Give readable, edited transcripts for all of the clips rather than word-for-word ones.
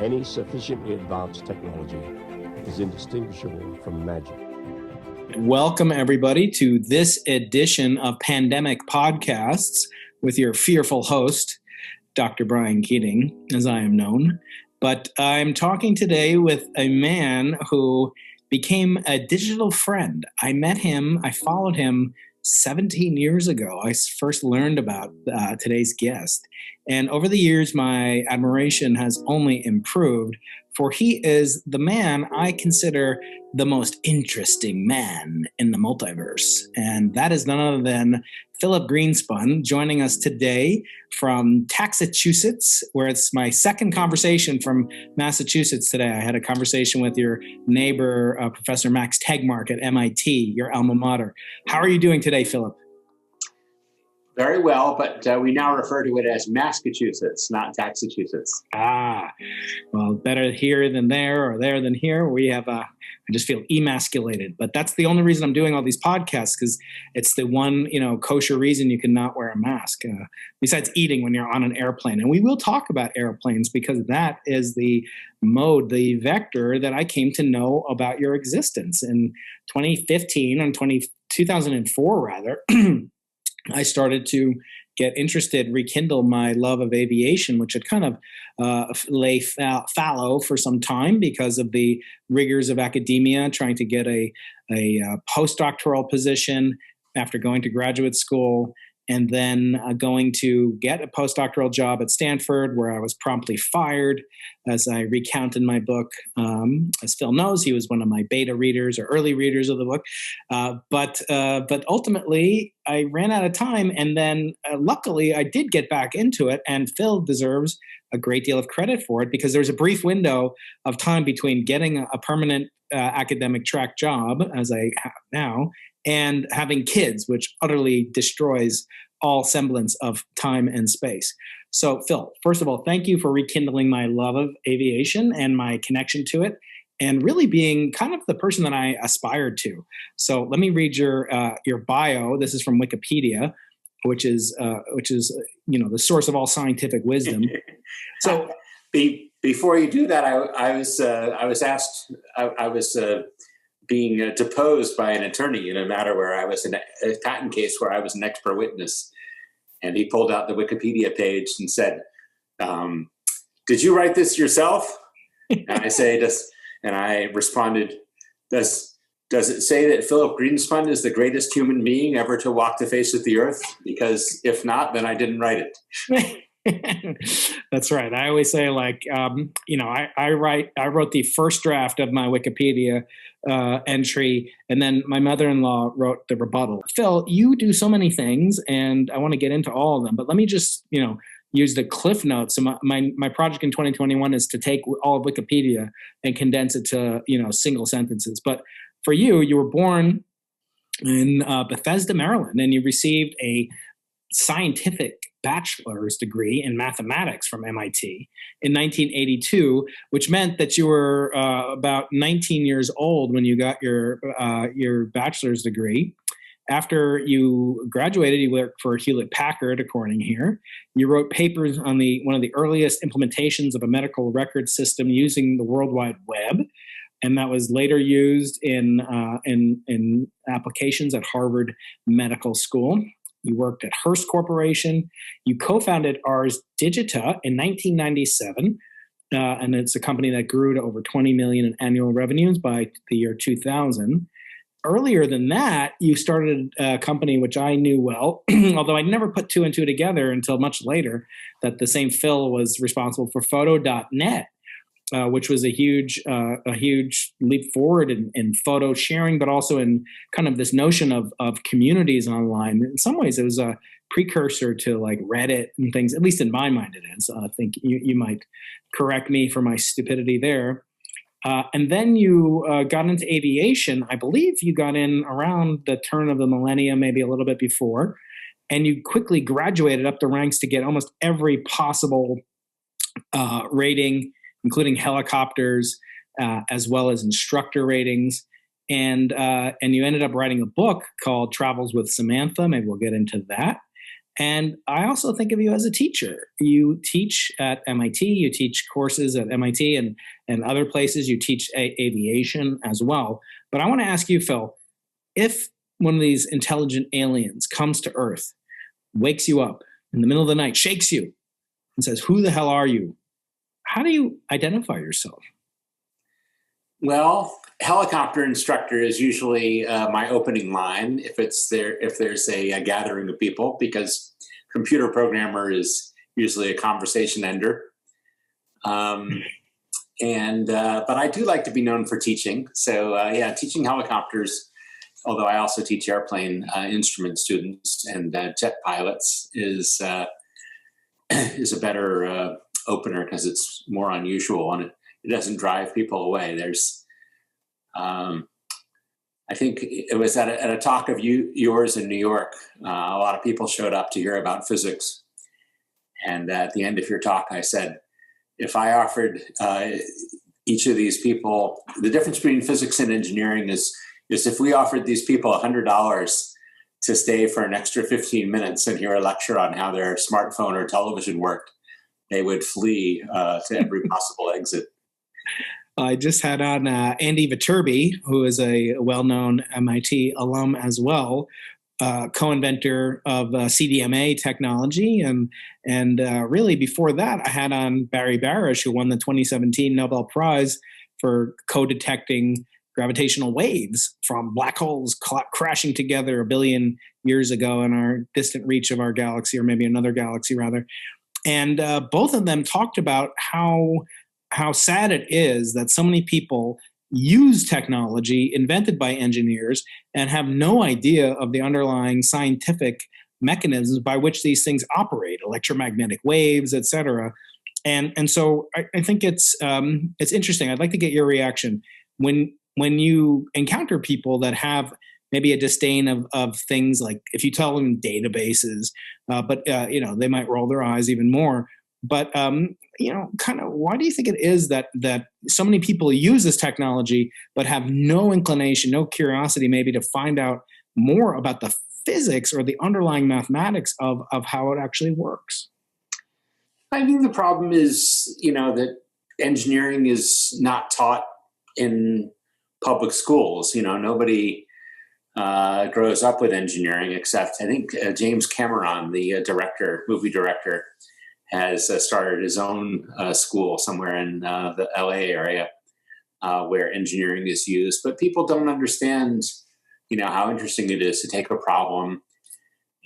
Any sufficiently advanced technology is indistinguishable from magic. Welcome, everybody, to this edition of Pandemic Podcasts with your fearful host, Dr. Brian Keating, as I am known. But I'm talking today with a man who became a digital friend. I met him, I followed him 17 years ago. I first learned about today's guest. And over the years, my admiration has only improved, for he is the man I consider the most interesting man in the multiverse. And that is none other than Philip Greenspun, joining us today from Massachusetts, where it's my second conversation from Massachusetts today. I had a conversation with your neighbor, Professor Max Tegmark at MIT, your alma mater. How are you doing today, Philip? Very well, but we now refer to it as Massachusetts, not Massachusetts. Well, better here than there, or there than here. We have, I just feel emasculated, but that's the only reason I'm doing all these podcasts, because it's the one, kosher reason you can not wear a mask, besides eating when you're on an airplane. And we will talk about airplanes, because that is the mode, the vector that I came to know about your existence. In 2015 and 2004, rather, I started to get interested, rekindle my love of aviation, which had kind of lay fallow for some time because of the rigors of academia, trying to get a postdoctoral position after going to graduate school, and then going to get a postdoctoral job at Stanford, where I was promptly fired, as I recount in my book. As Phil knows, he was one of my beta readers or early readers of the book. But ultimately, I ran out of time, and then luckily, I did get back into it, and Phil deserves a great deal of credit for it, because there was a brief window of time between getting a permanent academic track job, as I have now, and having kids, which utterly destroys all semblance of time and space. So, Phil, first of all, thank you for rekindling my love of aviation and my connection to it, and really being kind of the person that I aspired to. So let me read your bio. This is from Wikipedia, which is the source of all scientific wisdom. So before you do that, I was being deposed by an attorney in a matter where I was in a patent case where I was an expert witness, and he pulled out the Wikipedia page and said, "Did you write this yourself?" And I responded, "Does it say that Philip Greenspun is the greatest human being ever to walk the face of the earth? Because if not, then I didn't write it." That's right. I always say, I wrote the first draft of my Wikipedia entry, and then my mother-in-law wrote the rebuttal. Phil, you do so many things, and I want to get into all of them, but let me just, use the cliff notes. So my project in 2021 is to take all of Wikipedia and condense it to, single sentences. But for you were born in Bethesda, Maryland, and you received a scientific bachelor's degree in mathematics from MIT in 1982, which meant that you were about 19 years old when you got your bachelor's degree. After you graduated, you worked for Hewlett Packard, according here. You wrote papers on one of the earliest implementations of a medical record system using the World Wide Web, and that was later used in applications at Harvard Medical School. You worked at Hearst Corporation. You co-founded ArsDigita in 1997, and it's a company that grew to over 20 million in annual revenues by the year 2000. Earlier than that, you started a company which I knew well, although I never put two and two together until much later, that the same Phil was responsible for Photo.net, which was a huge leap forward in photo sharing, but also in kind of this notion of communities online. In some ways, it was a precursor to like Reddit and things, at least in my mind it is. I think you might correct me for my stupidity there. And then you got into aviation. I believe you got in around the turn of the millennium, maybe a little bit before, and you quickly graduated up the ranks to get almost every possible rating, including helicopters, as well as instructor ratings. And you ended up writing a book called Travels with Samantha. Maybe we'll get into that. And I also think of you as a teacher. You teach at MIT, you teach courses at MIT and other places. You teach aviation as well. But I want to ask you, Phil, if one of these intelligent aliens comes to Earth, wakes you up in the middle of the night, shakes you, and says, "Who the hell are you?" How do you identify yourself? Well, helicopter instructor is usually my opening line if there's a gathering of people, because computer programmer is usually a conversation ender. But I do like to be known for teaching. So teaching helicopters, although I also teach airplane instrument students and jet pilots, is a better opener because it's more unusual and it doesn't drive people away. There's, I think it was at a talk of yours in New York. A lot of people showed up to hear about physics. And at the end of your talk, I said, if I offered each of these people, the difference between physics and engineering is if we offered these people $100 to stay for an extra 15 minutes and hear a lecture on how their smartphone or television worked, they would flee to every possible exit. I just had on Andy Viterbi, who is a well-known MIT alum as well, co-inventor of CDMA technology. And really before that, I had on Barry Barish, who won the 2017 Nobel Prize for co-detecting gravitational waves from black holes crashing together 1 billion years ago in our distant reach of our galaxy, or maybe another galaxy rather. And both of them talked about how sad it is that so many people use technology invented by engineers and have no idea of the underlying scientific mechanisms by which these things operate, electromagnetic waves, et cetera. And so I think it's interesting. I'd like to get your reaction when you encounter people that have maybe a disdain of things like, if you tell them databases, but they might roll their eyes even more. But kind of, why do you think it is that so many people use this technology but have no inclination, no curiosity, maybe to find out more about the physics or the underlying mathematics of how it actually works? I think the problem is, that engineering is not taught in public schools. Nobody grows up with engineering, except I think James Cameron, the movie director, has started his own school somewhere in the LA area where engineering is used. But people don't understand, how interesting it is to take a problem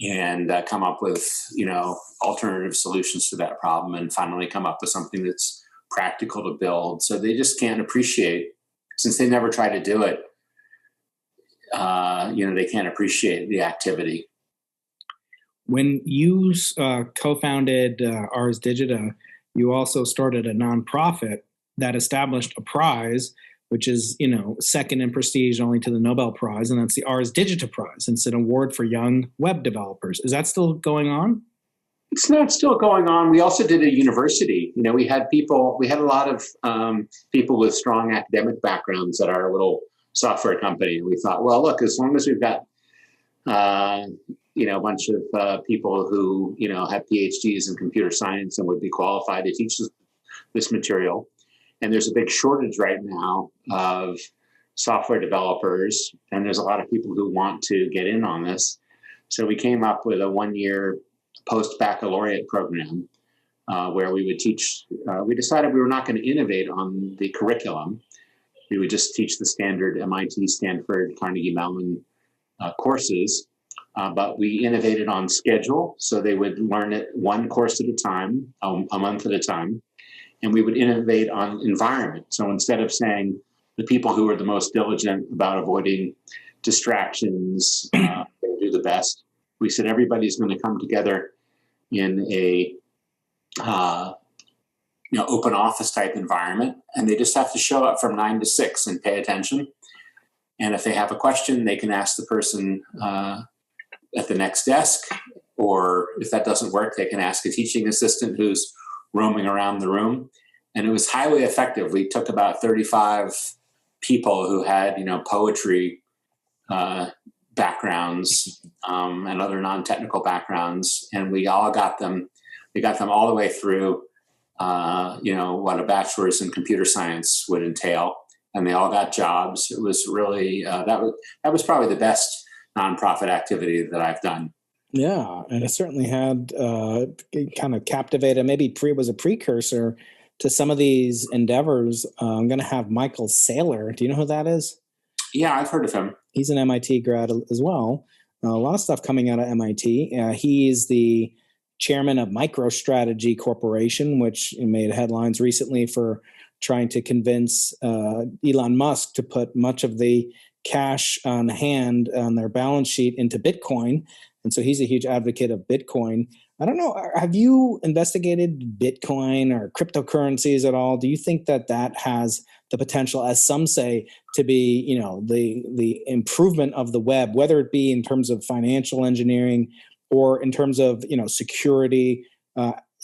and come up with, alternative solutions to that problem and finally come up with something that's practical to build. So they just can't appreciate, since they never try to do it, they can't appreciate the activity. When you co-founded ArsDigita, you also started a nonprofit that established a prize, which is, second in prestige only to the Nobel Prize, and that's the ArsDigita Prize. It's an award for young web developers. Is that still going on? It's not still going on. We also did a university. We had a lot of people with strong academic backgrounds at our little software company. We thought, well, look, as long as we've got a bunch of people who, have Ph.D.s in computer science and would be qualified to teach this material. And there's a big shortage right now of software developers, and there's a lot of people who want to get in on this. So we came up with a 1-year post-baccalaureate program where we would teach. We decided we were not going to innovate on the curriculum. We would just teach the standard MIT, Stanford, Carnegie Mellon courses. But we innovated on schedule, so they would learn it one course at a time, a month at a time, and we would innovate on environment. So instead of saying the people who are the most diligent about avoiding distractions do the best, we said everybody's going to come together in a open office type environment, and they just have to show up from 9 to 6 and pay attention. And if they have a question, they can ask the person at the next desk, or if that doesn't work, they can ask a teaching assistant who's roaming around the room. And it was highly effective. We took about 35 people who had, poetry backgrounds and other non-technical backgrounds, and we all got them. We got them all the way through, what a bachelor's in computer science would entail, and they all got jobs. It was really that was probably the best nonprofit activity that I've done. Yeah, and it certainly had kind of captivated. Maybe was a precursor to some of these endeavors. I'm going to have Michael Saylor. Do you know who that is? Yeah, I've heard of him. He's an MIT grad as well. A lot of stuff coming out of MIT. He's the chairman of MicroStrategy Corporation, which made headlines recently for trying to convince Elon Musk to put much of the cash on hand on their balance sheet into Bitcoin. And so he's a huge advocate of Bitcoin. I don't know, have you investigated Bitcoin or cryptocurrencies at all? Do you think that has the potential, as some say, to be, the improvement of the web, whether it be in terms of financial engineering or in terms of, security?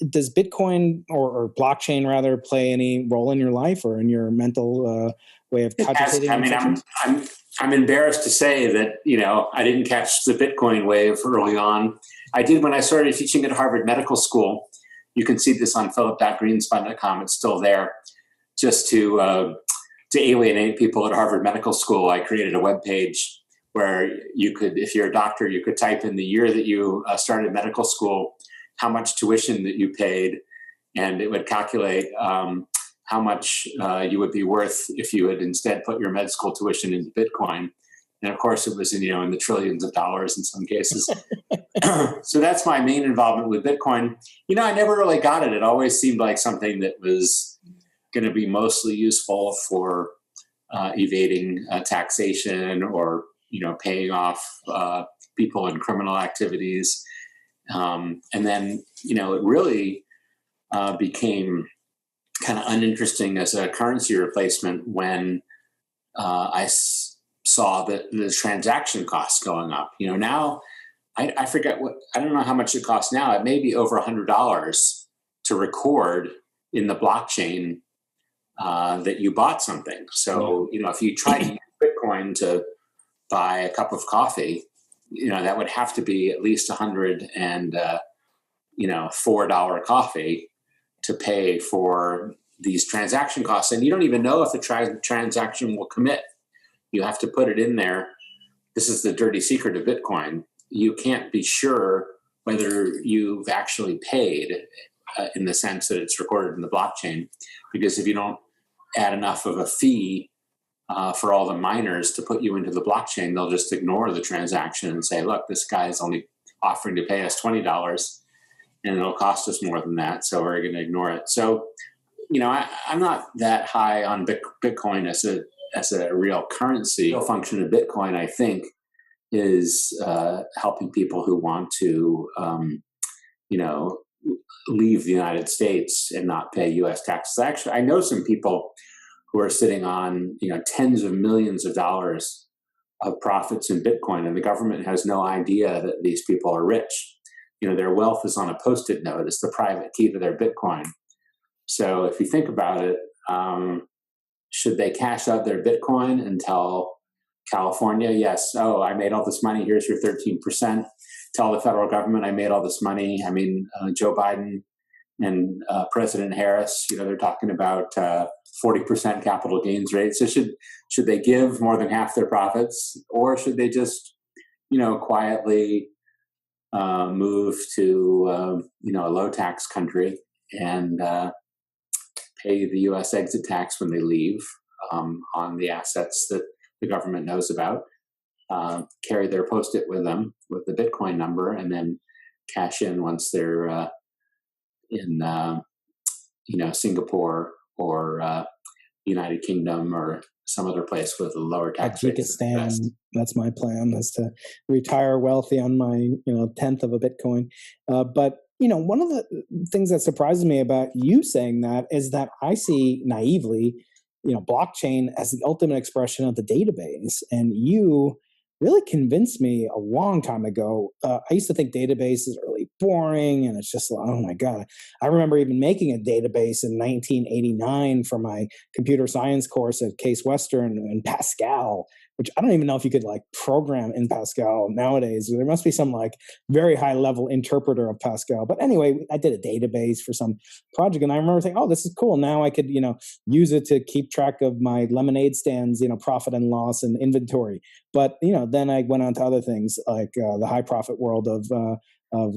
Does Bitcoin or blockchain rather play any role in your life or in your mental way of cogitating? I mean, I'm embarrassed to say that, I didn't catch the Bitcoin wave early on. I did when I started teaching at Harvard Medical School. You can see this on philip.greenspun.com. It's still there. Just to alienate people at Harvard Medical School, I created a web page where you could, if you're a doctor, you could type in the year that you started medical school, how much tuition that you paid, and it would calculate how much you would be worth if you had instead put your med school tuition into Bitcoin. And of course, it was in the trillions of dollars in some cases. So that's my main involvement with Bitcoin. I never really got it. It always seemed like something that was going to be mostly useful for evading taxation or paying off people in criminal activities. And then it really became kind of uninteresting as a currency replacement when I saw the transaction costs going up. Now I forget I don't know how much it costs now. It may be over $100 to record in the blockchain that you bought something. So, if you try to use Bitcoin to buy a cup of coffee, that would have to be at least $4 coffee to pay for these transaction costs. And you don't even know if the transaction will commit. You have to put it in there. This is the dirty secret of Bitcoin. You can't be sure whether you've actually paid in the sense that it's recorded in the blockchain, because if you don't add enough of a fee for all the miners to put you into the blockchain, they'll just ignore the transaction and say, look, this guy is only offering to pay us $20 and it'll cost us more than that, so we're going to ignore it. So, I'm not that high on Bitcoin as a real currency. The function of Bitcoin, I think, is helping people who want to, leave the United States and not pay U.S. taxes. Actually, I know some people who are sitting on, tens of millions of dollars of profits in Bitcoin, and the government has no idea that these people are rich. Their wealth is on a Post-it note. It's the private key to their Bitcoin. So if you think about it, should they cash out their Bitcoin and tell California, yes, oh, I made all this money, here's your 13%. Tell the federal government I made all this money. I mean, Joe Biden and President Harris, they're talking about 40% capital gains rate. So should they give more than half their profits, or should they just, quietly move to, a low tax country and pay the U.S. exit tax when they leave on the assets that the government knows about, carry their Post-it with them with the Bitcoin number, and then cash in once they're in, Singapore or United Kingdom or some other place with a lower tax rate. That's my plan, is to retire wealthy on my 10th of a Bitcoin. But one of the things that surprises me about you saying that is that I see naively, blockchain as the ultimate expression of the database, and you really convinced me a long time ago. I used to think databases are really really boring. And it's just like, oh my God. I remember even making a database in 1989 for my computer science course at Case Western in Pascal, which I don't even know if you could like program in Pascal nowadays. There must be some like very high level interpreter of Pascal. But anyway, I did a database for some project, and I remember saying, oh, this is cool. Now I could, use it to keep track of my lemonade stands, profit and loss and inventory. But, then I went on to other things like the high profit world of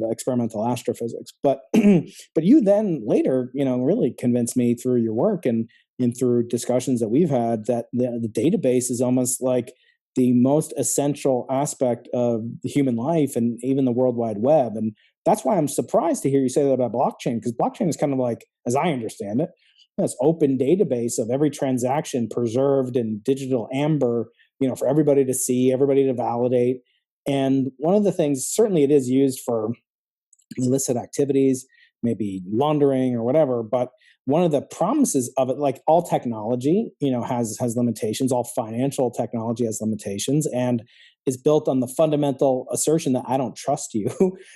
experimental astrophysics. But but you then later, really convinced me through your work and through discussions that we've had that the database is almost like the most essential aspect of the human life and even the World Wide Web. And that's why I'm surprised to hear you say that about blockchain, because blockchain is kind of like, as I understand it, this open database of every transaction preserved in digital amber, for everybody to see, everybody to validate. And one of the things, certainly it is used for illicit activities, maybe laundering or whatever, but one of the promises of it, like all technology, has limitations, all financial technology has limitations, and is built on the fundamental assertion that I don't trust you,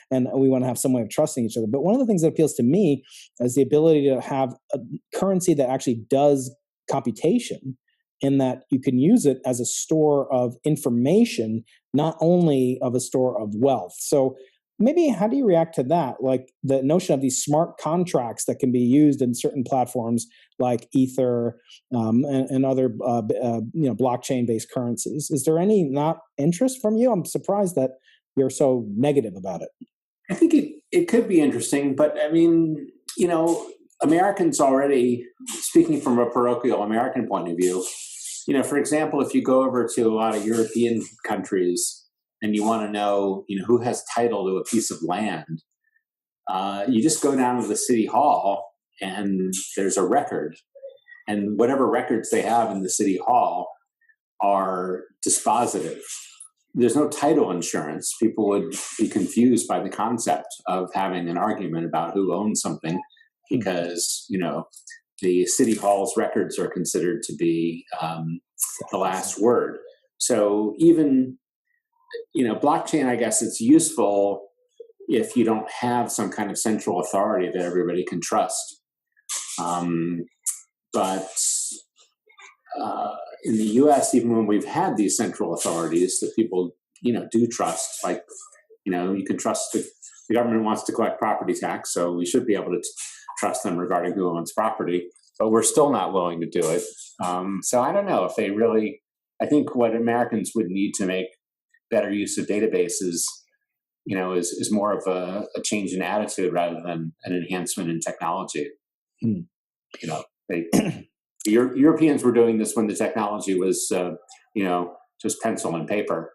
and we want to have some way of trusting each other. But one of the things that appeals to me is the ability to have a currency that actually does computation, in that you can use it as a store of information, not only of a store of wealth. So maybe how do you react to that? Like the notion of these smart contracts that can be used in certain platforms like Ether and other blockchain-based currencies. Is there any not interest from you? I'm surprised that you're so negative about it. I think it could be interesting, but I mean, Americans already, speaking from a parochial American point of view, for example, if you go over to a lot of European countries and you want to know, who has title to a piece of land, you just go down to the city hall and there's a record. And whatever records they have in the city hall are dispositive. There's no title insurance. People would be confused by the concept of having an argument about who owns something because, the city hall's records are considered to be the last word. So even blockchain, I guess it's useful if you don't have some kind of central authority that everybody can trust. But in the U.S., even when we've had these central authorities that people, do trust, like, you can trust the government wants to collect property tax, so we should be able to trust them regarding who owns property, but we're still not willing to do it. So I don't know if they really, I think what Americans would need to make better use of databases, is more of a change in attitude rather than an enhancement in technology. Europeans were doing this when the technology was, just pencil and paper.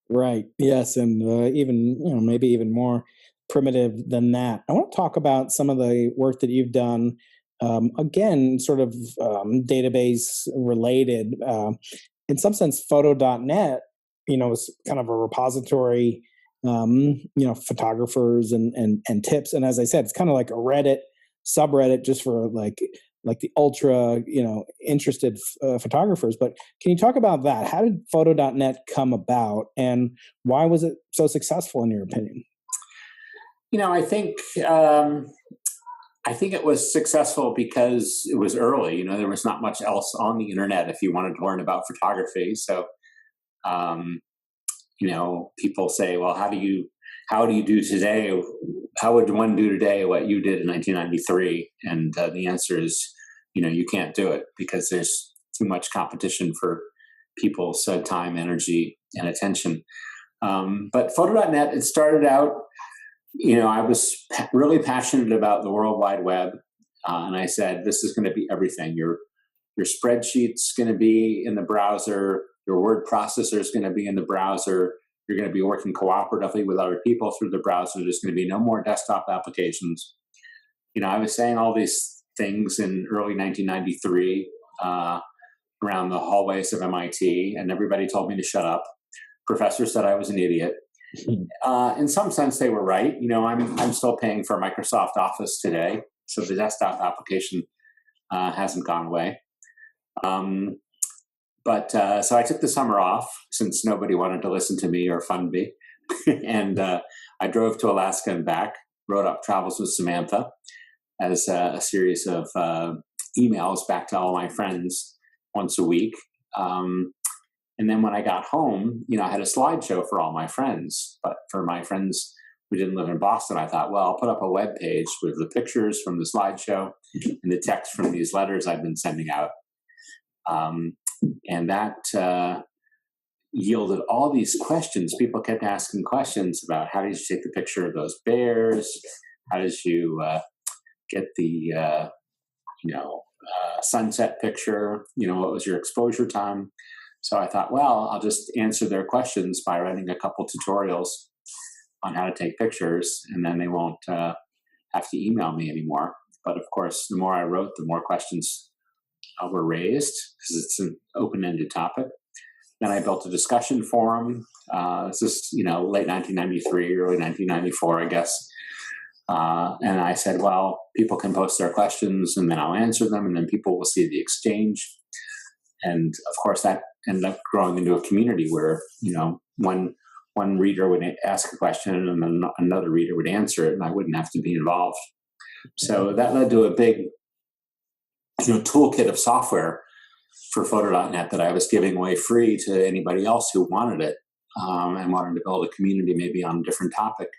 Right. Yes. And even, maybe even more primitive than that. I want to talk about some of the work that you've done. Again, sort of database related. In some sense, photo.net, is kind of a repository, photographers and tips. And as I said, it's kind of like a Reddit subreddit just for like the ultra, interested photographers. But can you talk about that? How did photo.net come about and why was it so successful in your opinion? I think it was successful because it was early. There was not much else on the internet if you wanted to learn about photography. So, people say, well, how do you do today? How would one do today what you did in 1993? And the answer is, you can't do it because there's too much competition for people's time, energy, and attention. But photo.net, it started out, I was really passionate about the World Wide Web. And I said, this is going to be everything. Your spreadsheet's going to be in the browser. Your word processor is going to be in the browser. You're going to be working cooperatively with other people through the browser. There's going to be no more desktop applications. I was saying all these things in early 1993 around the hallways of MIT, and everybody told me to shut up. Professor said I was an idiot. In some sense, they were right. I'm still paying for Microsoft Office today, so the desktop application hasn't gone away. But so I took the summer off since nobody wanted to listen to me or fund me, and I drove to Alaska and back, wrote up Travels with Samantha as a series of emails back to all my friends once a week. And then when I got home, I had a slideshow for all my friends. But for my friends who didn't live in Boston, I thought, well, I'll put up a web page with the pictures from the slideshow and the text from these letters I've been sending out. And that yielded all these questions. People kept asking questions about how did you take the picture of those bears? How did you get the sunset picture? What was your exposure time? So I thought, well, I'll just answer their questions by writing a couple tutorials on how to take pictures, and then they won't have to email me anymore. But of course, the more I wrote, the more questions were raised because it's an open-ended topic. Then I built a discussion forum. This is, late 1993, early 1994, I guess. And I said, well, people can post their questions and then I'll answer them, and then people will see the exchange. And of course, that ended up growing into a community where, one reader would ask a question and then another reader would answer it, and I wouldn't have to be involved. So that led to a big, toolkit of software for Photo.net that I was giving away free to anybody else who wanted it and wanted to build a community maybe on a different topic.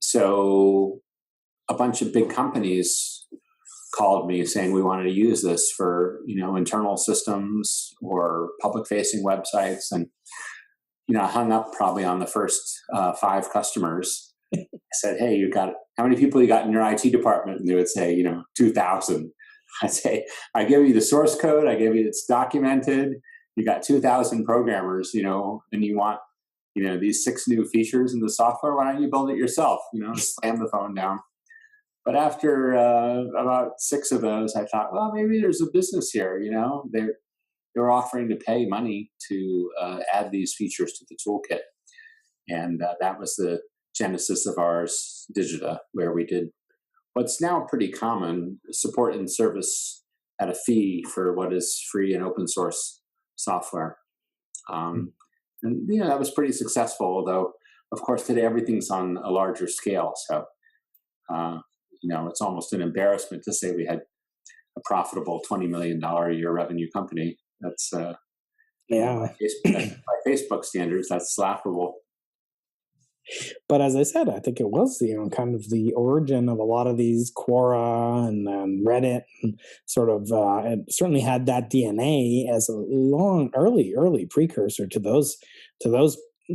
So a bunch of big companies called me saying we wanted to use this for, internal systems or public-facing websites. And, I hung up probably on the first 5 customers. I said, hey, how many people you got in your IT department? And they would say, 2,000. I'd say, I give you the source code. I give you it's documented. You got 2,000 programmers, and you want, these 6 new features in the software. Why don't you build it yourself? Slam the phone down. But after about 6 of those, I thought, well, maybe there's a business here. They were offering to pay money to add these features to the toolkit. And that was the genesis of ArsDigita, where we did what's now pretty common, support and service at a fee for what is free and open source software. And, that was pretty successful, although, of course, today everything's on a larger scale. So, it's almost an embarrassment to say we had a profitable $20 million a year revenue company. That's, by Facebook standards, that's laughable. But as I said, I think it was, kind of the origin of a lot of these Quora and Reddit, and sort of, it certainly had that DNA as a early precursor to those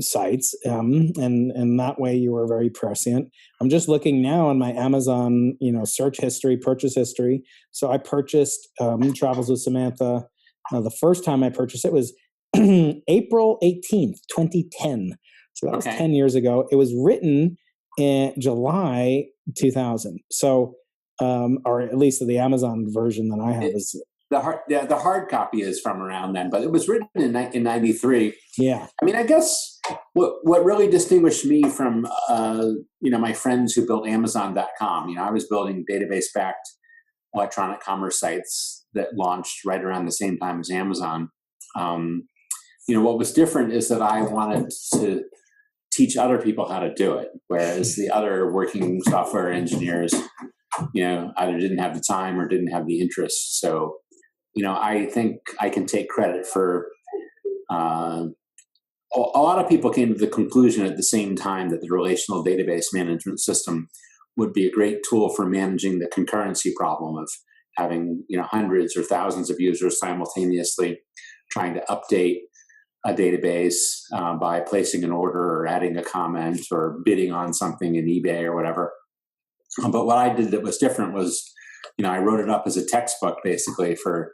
sites. And that way you were very prescient. I'm just looking now on my Amazon, search history, purchase history. So I purchased Travels with Samantha. The first time I purchased it was April 18th, 2010. So that was 10 years ago. It was written in July 2000. So, or at least the Amazon version that I have is the hard copy is from around then, but it was written in 93. Yeah. I mean, I guess what really distinguished me from my friends who built Amazon.com. I was building database-backed electronic commerce sites that launched right around the same time as Amazon. What was different is that I wanted to teach other people how to do it, whereas the other working software engineers, either didn't have the time or didn't have the interest. So, I think I can take credit for a lot of people came to the conclusion at the same time that the relational database management system would be a great tool for managing the concurrency problem of having, hundreds or thousands of users simultaneously trying to update a database by placing an order or adding a comment or bidding on something in eBay or whatever. But what I did that was different was, I wrote it up as a textbook basically for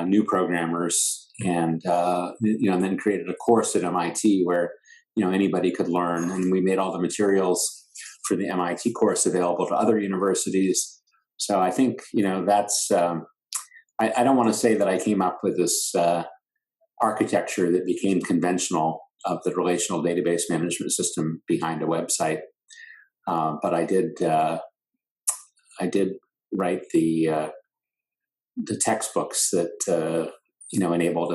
new programmers, and then created a course at MIT where anybody could learn, and we made all the materials for the MIT course available to other universities. So I think that's I don't want to say that I came up with this architecture that became conventional of the relational database management system behind a website, but I did write the textbooks that enabled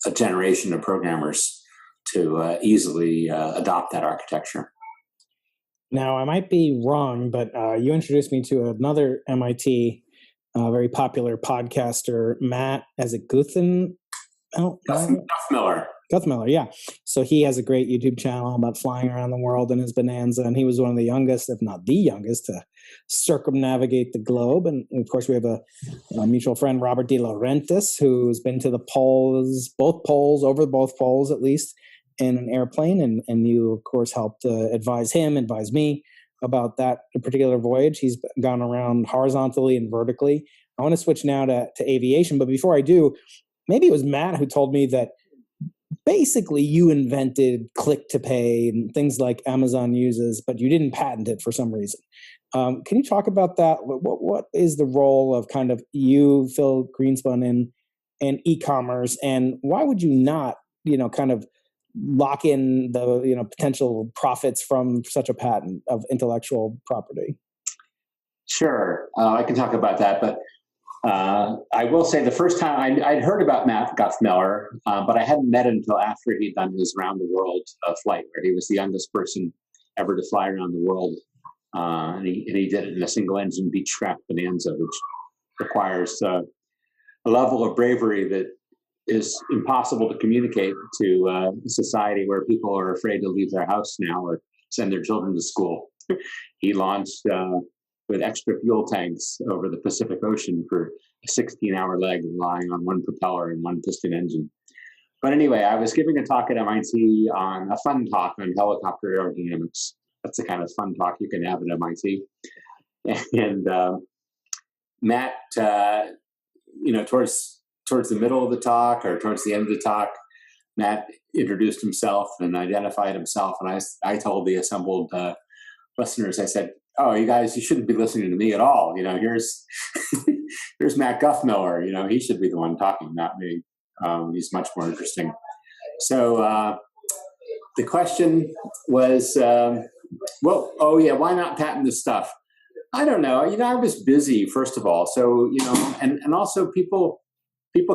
a generation of programmers easily adopt that architecture. Now, I might be wrong, but you introduced me to another MIT very popular podcaster, Matt, as it Guthen? Guthmiller. Guthmiller, yeah. So he has a great YouTube channel about flying around the world in his Bonanza, and he was one of the youngest, if not the youngest, to circumnavigate the globe. And of course, we have a mutual friend, Robert De Laurentiis, who's been to the poles, over both poles at least, in an airplane. And you, of course, helped advise me about that particular voyage. He's gone around horizontally and vertically. I want to switch now to aviation, but before I do, maybe it was Matt who told me that basically you invented click to pay and things like Amazon uses, but you didn't patent it for some reason. Can you talk about that? What is the role of kind of you, Phil Greenspun, in e-commerce, and why would you not, kind of lock in the, potential profits from such a patent of intellectual property? Sure, I can talk about that, but I will say the first time I'd heard about Matt Guthmiller, but I hadn't met him until after he'd done his round the world flight, where he was the youngest person ever to fly around the world, and he did it in a single engine Beechcraft Bonanza, which requires a level of bravery that is impossible to communicate to a society where people are afraid to leave their house now or send their children to school. He launched with extra fuel tanks over the Pacific Ocean for a 16-hour leg, relying on one propeller and one piston engine. But anyway, I was giving a talk at MIT on a fun talk on helicopter aerodynamics. That's the kind of fun talk you can have at MIT. And Matt, towards the middle of the talk or towards the end of the talk, Matt introduced himself and identified himself. And I told the assembled listeners, I said, "Oh, you guys, you shouldn't be listening to me at all. Here's here's Matt Guthmiller. He should be the one talking, not me. He's much more interesting." So the question was, why not patent this stuff? I don't know. I was busy, first of all. So, and also people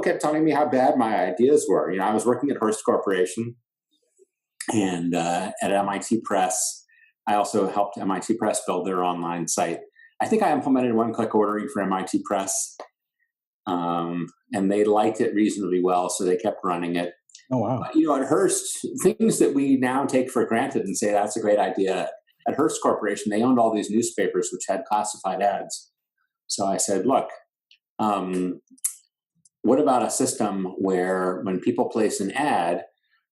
kept telling me how bad my ideas were. I was working at Hearst Corporation and at MIT Press. I also helped MIT Press build their online site. I think I implemented one-click ordering for MIT Press, and they liked it reasonably well, so they kept running it. Oh, wow. At Hearst, things that we now take for granted and say that's a great idea. At Hearst Corporation, they owned all these newspapers which had classified ads. So I said, look, what about a system where when people place an ad,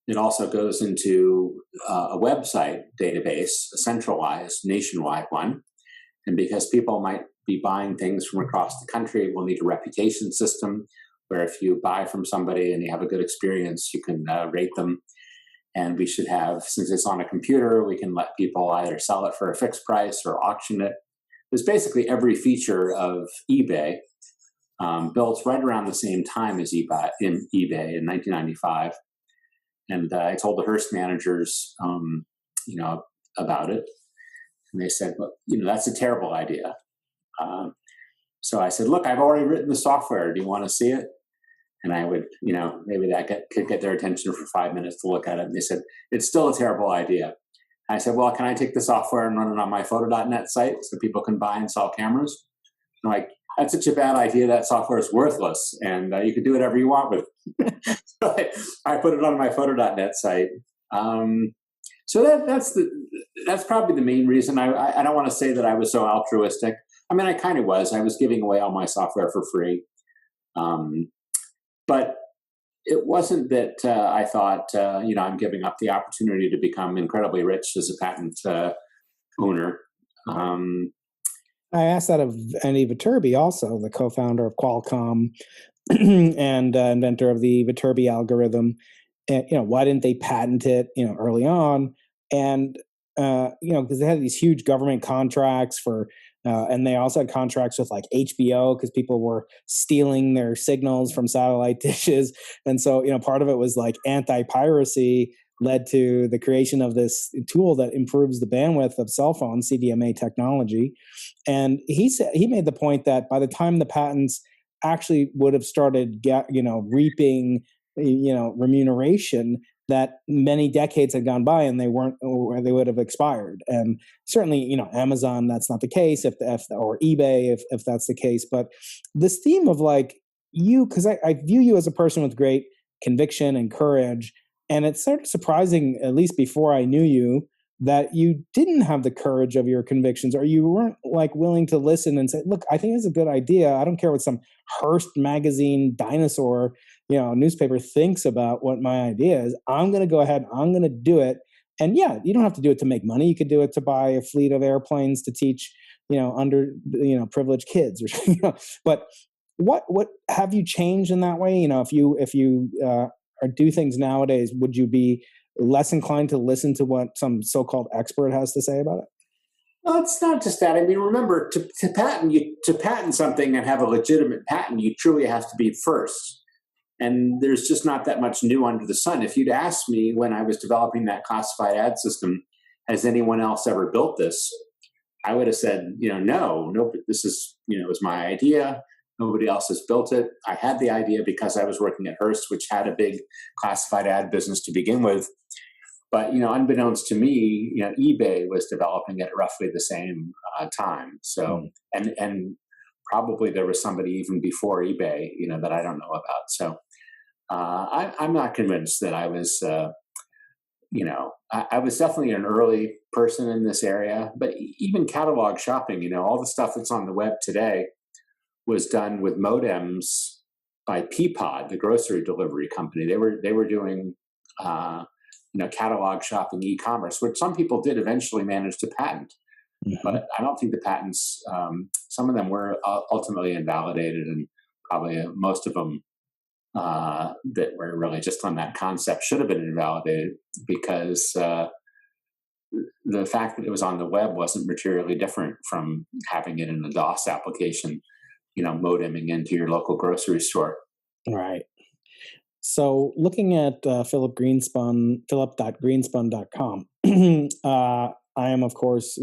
it also goes into a website database, a centralized, nationwide one. And because people might be buying things from across the country, we'll need a reputation system where if you buy from somebody and you have a good experience, you can rate them. And we should have, since it's on a computer, we can let people either sell it for a fixed price or auction it. There's basically every feature of eBay built right around the same time as eBay in 1995. And I told the Hearst managers, about it. And they said, well, that's a terrible idea. So I said, look, I've already written the software. Do you want to see it? And I would, maybe that could get their attention for 5 minutes to look at it. And they said, it's still a terrible idea. I said, well, can I take the software and run it on my photo.net site so people can buy and sell cameras? I'm like, that's such a bad idea. That software is worthless, and you can do whatever you want with it. So I put it on my photo.net site. So that's probably the main reason. I don't want to say that I was so altruistic. I mean, I kind of was. I was giving away all my software for free. But it wasn't that I thought, I'm giving up the opportunity to become incredibly rich as a patent owner. I asked that of Andy Viterbi, also the co-founder of Qualcomm and inventor of the Viterbi algorithm. And, why didn't they patent it, early on? And, because they had these huge government contracts for, and they also had contracts with like HBO because people were stealing their signals from satellite dishes. And so, part of it was like anti-piracy led to the creation of this tool that improves the bandwidth of cell phone CDMA technology. And he made the point that by the time the patents actually would have started reaping remuneration, that many decades had gone by and they weren't, or they would have expired. And certainly, Amazon, that's not the case, or eBay, if that's the case. But this theme of like because I view you as a person with great conviction and courage, and it's sort of surprising, at least before I knew you, that you didn't have the courage of your convictions, or you weren't like willing to listen and say, look, I think it's a good idea. I don't care what some Hearst magazine dinosaur, newspaper thinks about what my idea is. I'm going to go ahead. I'm going to do it. And yeah, you don't have to do it to make money. You could do it to buy a fleet of airplanes to teach, privileged kids or, but what have you changed in that way? If you do things nowadays, would you be less inclined to listen to what some so-called expert has to say about it? Well, it's not just that. I mean, remember, to patent something and have a legitimate patent, you truly have to be first. And there's just not that much new under the sun. If you'd asked me when I was developing that classified ad system, has anyone else ever built this? I would have said, no, this is, it was my idea. Nobody else has built it. I had the idea because I was working at Hearst, which had a big classified ad business to begin with. But, unbeknownst to me, eBay was developing at roughly the same time. So, and probably there was somebody even before eBay, that I don't know about. So I'm not convinced that I was, I was definitely an early person in this area. But even catalog shopping, all the stuff that's on the web today was done with modems by Peapod, the grocery delivery company. They were doing, catalog shopping e-commerce, which some people did eventually manage to patent. Mm-hmm. But I don't think the patents, some of them were ultimately invalidated, and probably most of them that were really just on that concept should have been invalidated, because the fact that it was on the web wasn't materially different from having it in a DOS application, modeming into your local grocery store. Right. So looking at philip.greenspun.com, I am, of course,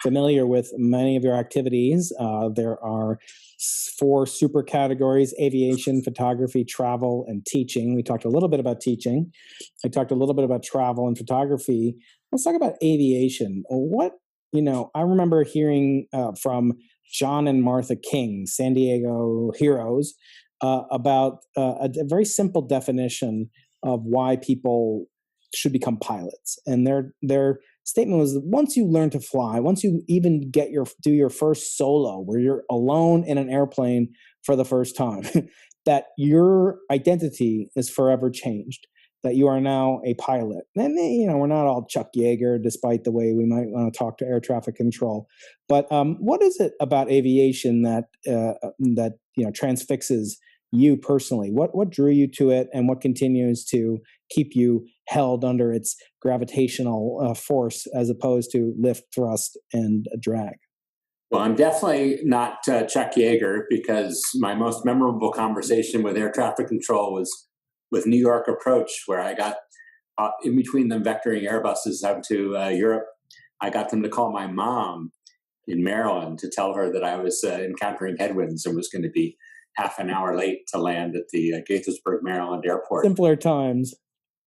familiar with many of your activities. There are 4 super categories: aviation, photography, travel, and teaching. We talked a little bit about teaching. I talked a little bit about travel and photography. Let's talk about aviation. I remember hearing from John and Martha King, San Diego heroes, about a very simple definition of why people should become pilots. And their statement was that once you learn to fly, once you even do your first solo, where you're alone in an airplane for the first time, that your identity is forever changed, that you are now a pilot. And we're not all Chuck Yeager, despite the way we might want to talk to air traffic control. But what is it about aviation that transfixes you personally? What drew you to it, and what continues to keep you held under its gravitational force as opposed to lift, thrust, and drag? Well, I'm definitely not Chuck Yeager, because my most memorable conversation with air traffic control was with New York Approach, where I got in between them vectoring Airbuses out to Europe. I got them to call my mom in Maryland to tell her that I was encountering headwinds and was going to be half an hour late to land at the Gaithersburg, Maryland airport. Simpler times.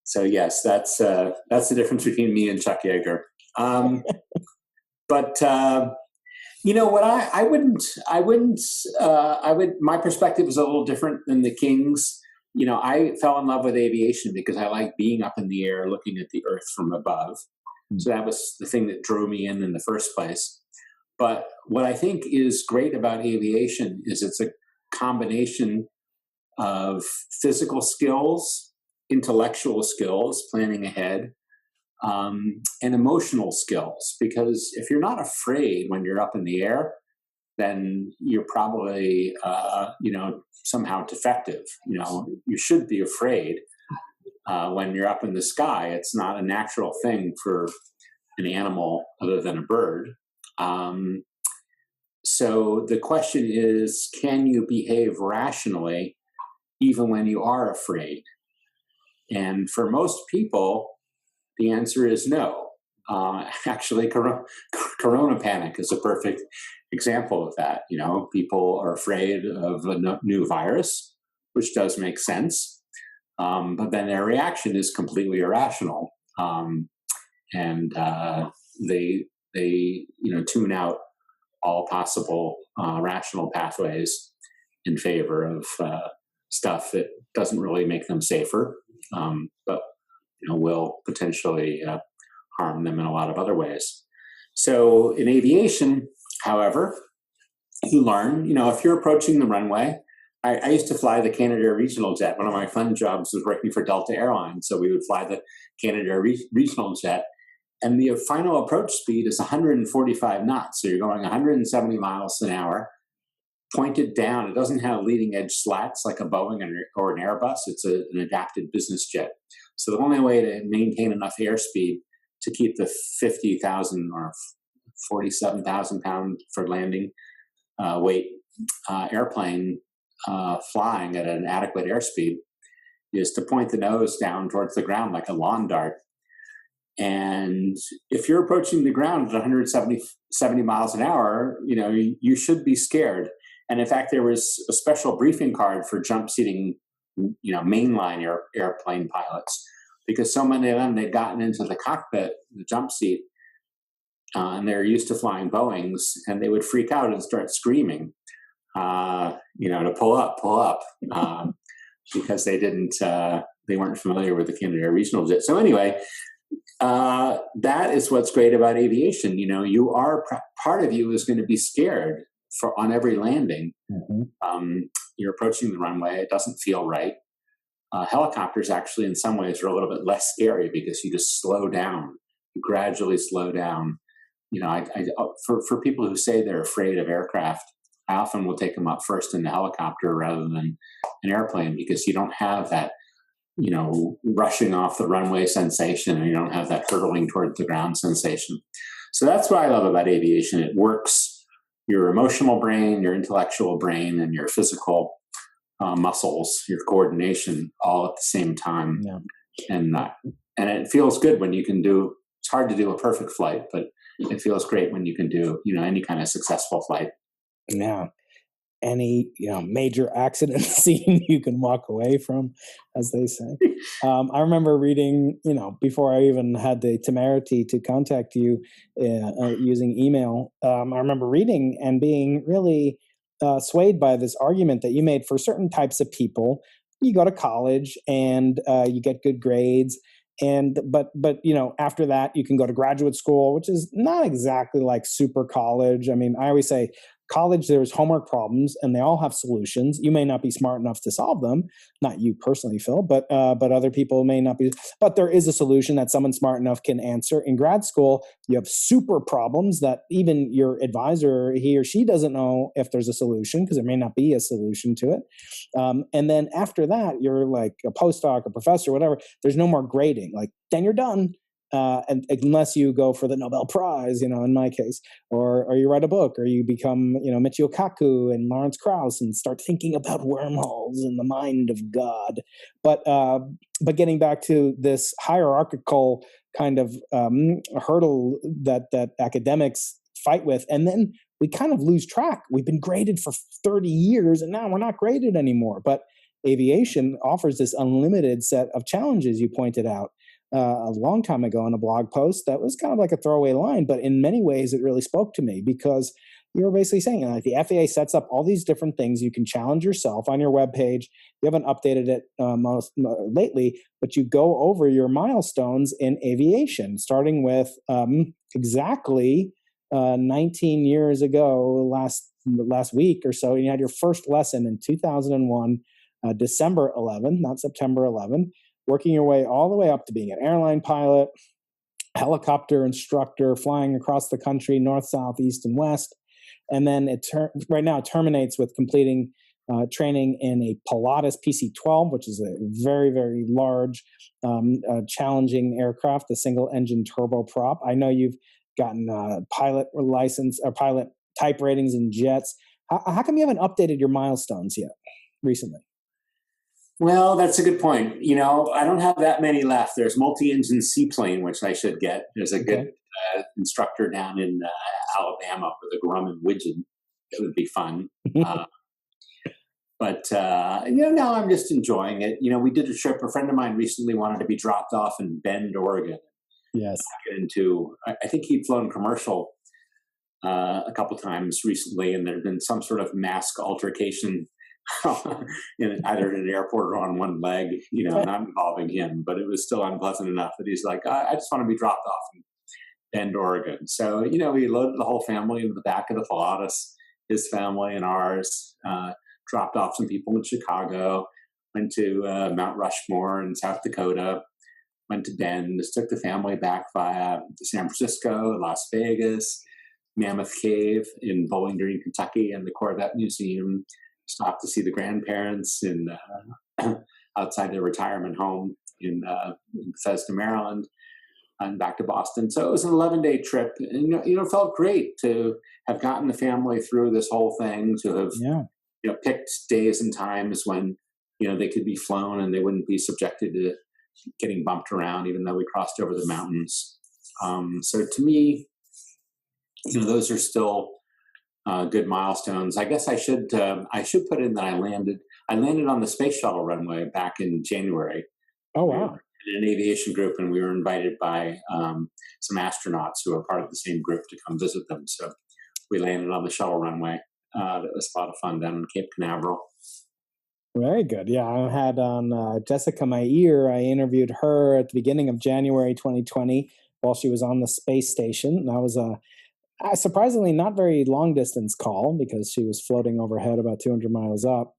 So yes, that's the difference between me and Chuck Yeager. But what my perspective is a little different than the King's. I fell in love with aviation because I like being up in the air, looking at the earth from above. So that was the thing that drew me in the first place. But what I think is great about aviation is it's a combination of physical skills, intellectual skills, planning ahead, and emotional skills. Because if you're not afraid when you're up in the air, then you're probably, somehow defective. You should be afraid when you're up in the sky. It's not a natural thing for an animal other than a bird. So the question is, can you behave rationally even when you are afraid? And for most people, the answer is no. Actually, corona panic is a perfect example of that. People are afraid of a new virus, which does make sense. but then their reaction is completely irrational, and they tune out all possible rational pathways in favor of stuff that doesn't really make them safer, but will potentially harm them in a lot of other ways. So in aviation, however, you learn, if you're approaching the runway, I used to fly the Canadair regional jet. One of my fun jobs was working for Delta Airlines. So we would fly the Canadair regional jet, and the final approach speed is 145 knots. So you're going 170 miles an hour, pointed down. It doesn't have leading edge slats like a Boeing or an Airbus. It's an adapted business jet. So the only way to maintain enough airspeed to keep the 50,000 or 47,000 pound for landing weight airplane flying at an adequate airspeed is to point the nose down towards the ground like a lawn dart. And if you're approaching the ground at 170 miles an hour, you should be scared. And in fact, there was a special briefing card for jump seating, mainline airplane pilots, because so many of them, they'd gotten into the cockpit, the jump seat, and they're used to flying Boeings, and they would freak out and start screaming, to pull up, because they weren't familiar with the Canadair regional jet. So anyway, that is what's great about aviation. You are part of you is going to be scared on every landing. Mm-hmm. You're approaching the runway; it doesn't feel right. Helicopters actually, in some ways, are a little bit less scary because you just slow down, you gradually slow down. For people who say they're afraid of aircraft, I often will take them up first in the helicopter rather than an airplane, because you don't have that, rushing off the runway sensation, and you don't have that hurtling towards the ground sensation. So that's what I love about aviation. It works your emotional brain, your intellectual brain, and your physical muscles, your coordination, all at the same time. Yeah. And it feels good when you can do. It's hard to do a perfect flight, but it feels great when you can do any kind of successful flight. Yeah. Any major accident scene you can walk away from, as they say. I remember reading, before I even had the temerity to contact you using email. I remember reading and being really swayed by this argument that you made for certain types of people. You go to college and you get good grades, but after that you can go to graduate school, which is not exactly like super college. I mean, I always say college, there's homework problems and they all have solutions. You may not be smart enough to solve them, not you personally, Phil, but other people may not be, but there is a solution that someone smart enough can answer. In grad school, you have super problems that even your advisor, he or she doesn't know if there's a solution, because there may not be a solution to it. And then after that, you're like a postdoc, a professor, whatever, there's no more grading. Like, then you're done. And unless you go for the Nobel Prize, in my case, or you write a book, or you become, Michio Kaku and Lawrence Krauss and start thinking about wormholes in the mind of God. But getting back to this hierarchical kind of hurdle that academics fight with, and then we kind of lose track. We've been graded for 30 years, and now we're not graded anymore. But aviation offers this unlimited set of challenges, you pointed out. A long time ago in a blog post that was kind of like a throwaway line, but in many ways it really spoke to me, because you were basically saying, like, the FAA sets up all these different things. You can challenge yourself on your webpage. You haven't updated it lately, but you go over your milestones in aviation, starting with exactly 19 years ago, last week or so. You had your first lesson in 2001, December 11, not September 11. Working your way all the way up to being an airline pilot, helicopter instructor, flying across the country, north, south, east, and west. And then right now it terminates with completing training in a Pilatus PC-12, which is a very, very large, challenging aircraft, a single-engine turboprop. I know you've gotten a pilot license or pilot type ratings in jets. How come you haven't updated your milestones yet recently? Well, that's a good point. I don't have that many left. There's multi-engine seaplane, which I should get. There's a good instructor down in Alabama with a Grumman widget. It would be fun. But But now I'm just enjoying it. We did a trip. A friend of mine recently wanted to be dropped off in Bend, Oregon. Yes. I think he'd flown commercial a couple times recently, and there'd been some sort of mask altercation either in an airport or on one leg, not involving him, but it was still unpleasant enough that he's like, I just want to be dropped off in Bend, Oregon. So, he loaded the whole family into the back of the Pilatus, his family and ours, dropped off some people in Chicago, went to Mount Rushmore in South Dakota, went to Bend, just took the family back via San Francisco, Las Vegas, Mammoth Cave in Bowling Green, Kentucky, and the Corvette Museum. Stopped to see the grandparents in outside their retirement home in Bethesda, Maryland, and back to Boston. So it was an 11-day trip, and it felt great to have gotten the family through this whole thing, to have picked days and times when they could be flown and they wouldn't be subjected to getting bumped around, even though we crossed over the mountains. So to me, those are still good milestones. I guess I should put in that I landed on the space shuttle runway back in January. Oh, wow. In an aviation group, and we were invited by some astronauts who are part of the same group to come visit them. So we landed on the shuttle runway. That was a lot of fun down in Cape Canaveral. Very good. Yeah, I had on Jessica Meir. I interviewed her at the beginning of January 2020 while she was on the space station. That was a surprisingly not very long distance call because she was floating overhead about 200 miles up.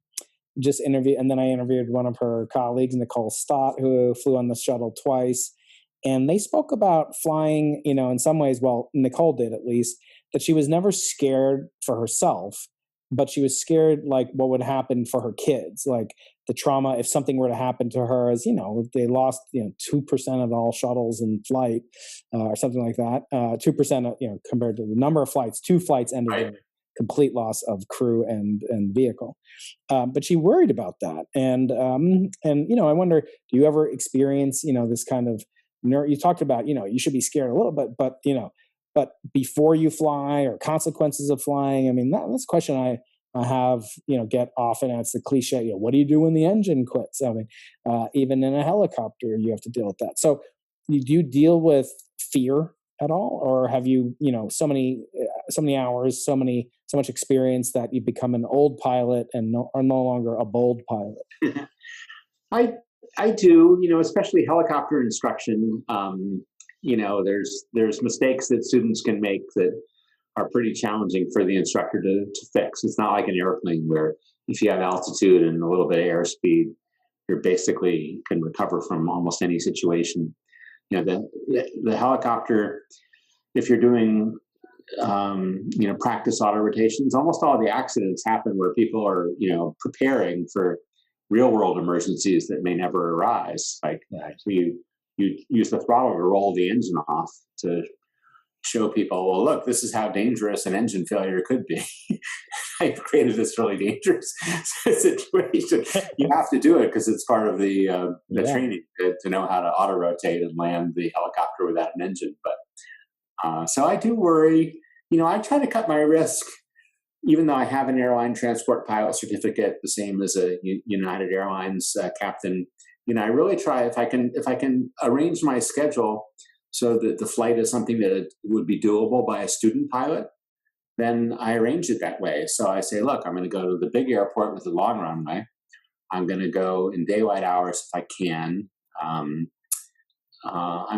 And then I interviewed one of her colleagues, Nicole Stott, who flew on the shuttle twice. And they spoke about flying, in some ways, well, Nicole did at least, that she was never scared for herself, but she was scared like what would happen for her kids, like the trauma if something were to happen to her, as if they lost 2% of all shuttles in flight or something like that, 2% compared to the number of flights, 2 flights ended in complete loss of crew and vehicle. But she worried about that, and I wonder, do you ever experience this kind of you talked about you should be scared a little bit, but before you fly or consequences of flying, I mean that's a question I have get often. And it's the cliche, what do you do when the engine quits? I mean, even in a helicopter you have to deal with that. So do you deal with fear at all, or have you so many hours, so much experience that you've become an old pilot and are no longer a bold pilot? I do, especially helicopter instruction. There's mistakes that students can make that are pretty challenging for the instructor to fix. It's not like an airplane where if you have altitude and a little bit of airspeed, you're basically can recover from almost any situation. The helicopter, if you're doing practice auto rotations, almost all the accidents happen where people are preparing for real world emergencies that may never arise. Like so you use the throttle to roll the engine off to show people, well, look, this is how dangerous an engine failure could be. I've created this really dangerous situation. You have to do it because it's part of the training to know how to auto rotate and land the helicopter without an engine. But so I do worry. I try to cut my risk, even though I have an airline transport pilot certificate, the same as a United Airlines captain. I really try if I can arrange my schedule so that the flight is something that would be doable by a student pilot, then I arrange it that way. So I say, look, I'm going to go to the big airport with the long runway. I'm going to go in daylight hours if I can. I'm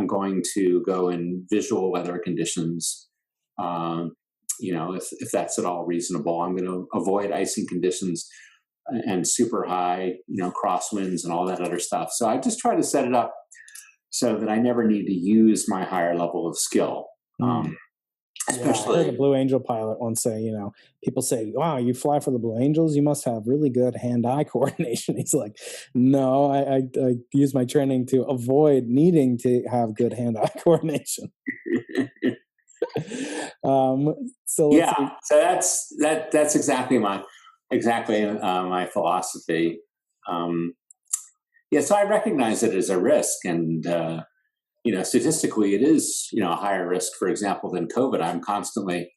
going to go in visual weather conditions. If that's at all reasonable. I'm going to avoid icing conditions and super high, crosswinds and all that other stuff. So I just try to set it up so that I never need to use my higher level of skill. Especially, I heard a Blue Angel pilot once say, people say, wow, you fly for the Blue Angels, you must have really good hand-eye coordination. He's like, no, I use my training to avoid needing to have good hand-eye coordination. So that's exactly my philosophy. So I recognize it as a risk, and statistically, it is a higher risk, for example, than COVID. I'm constantly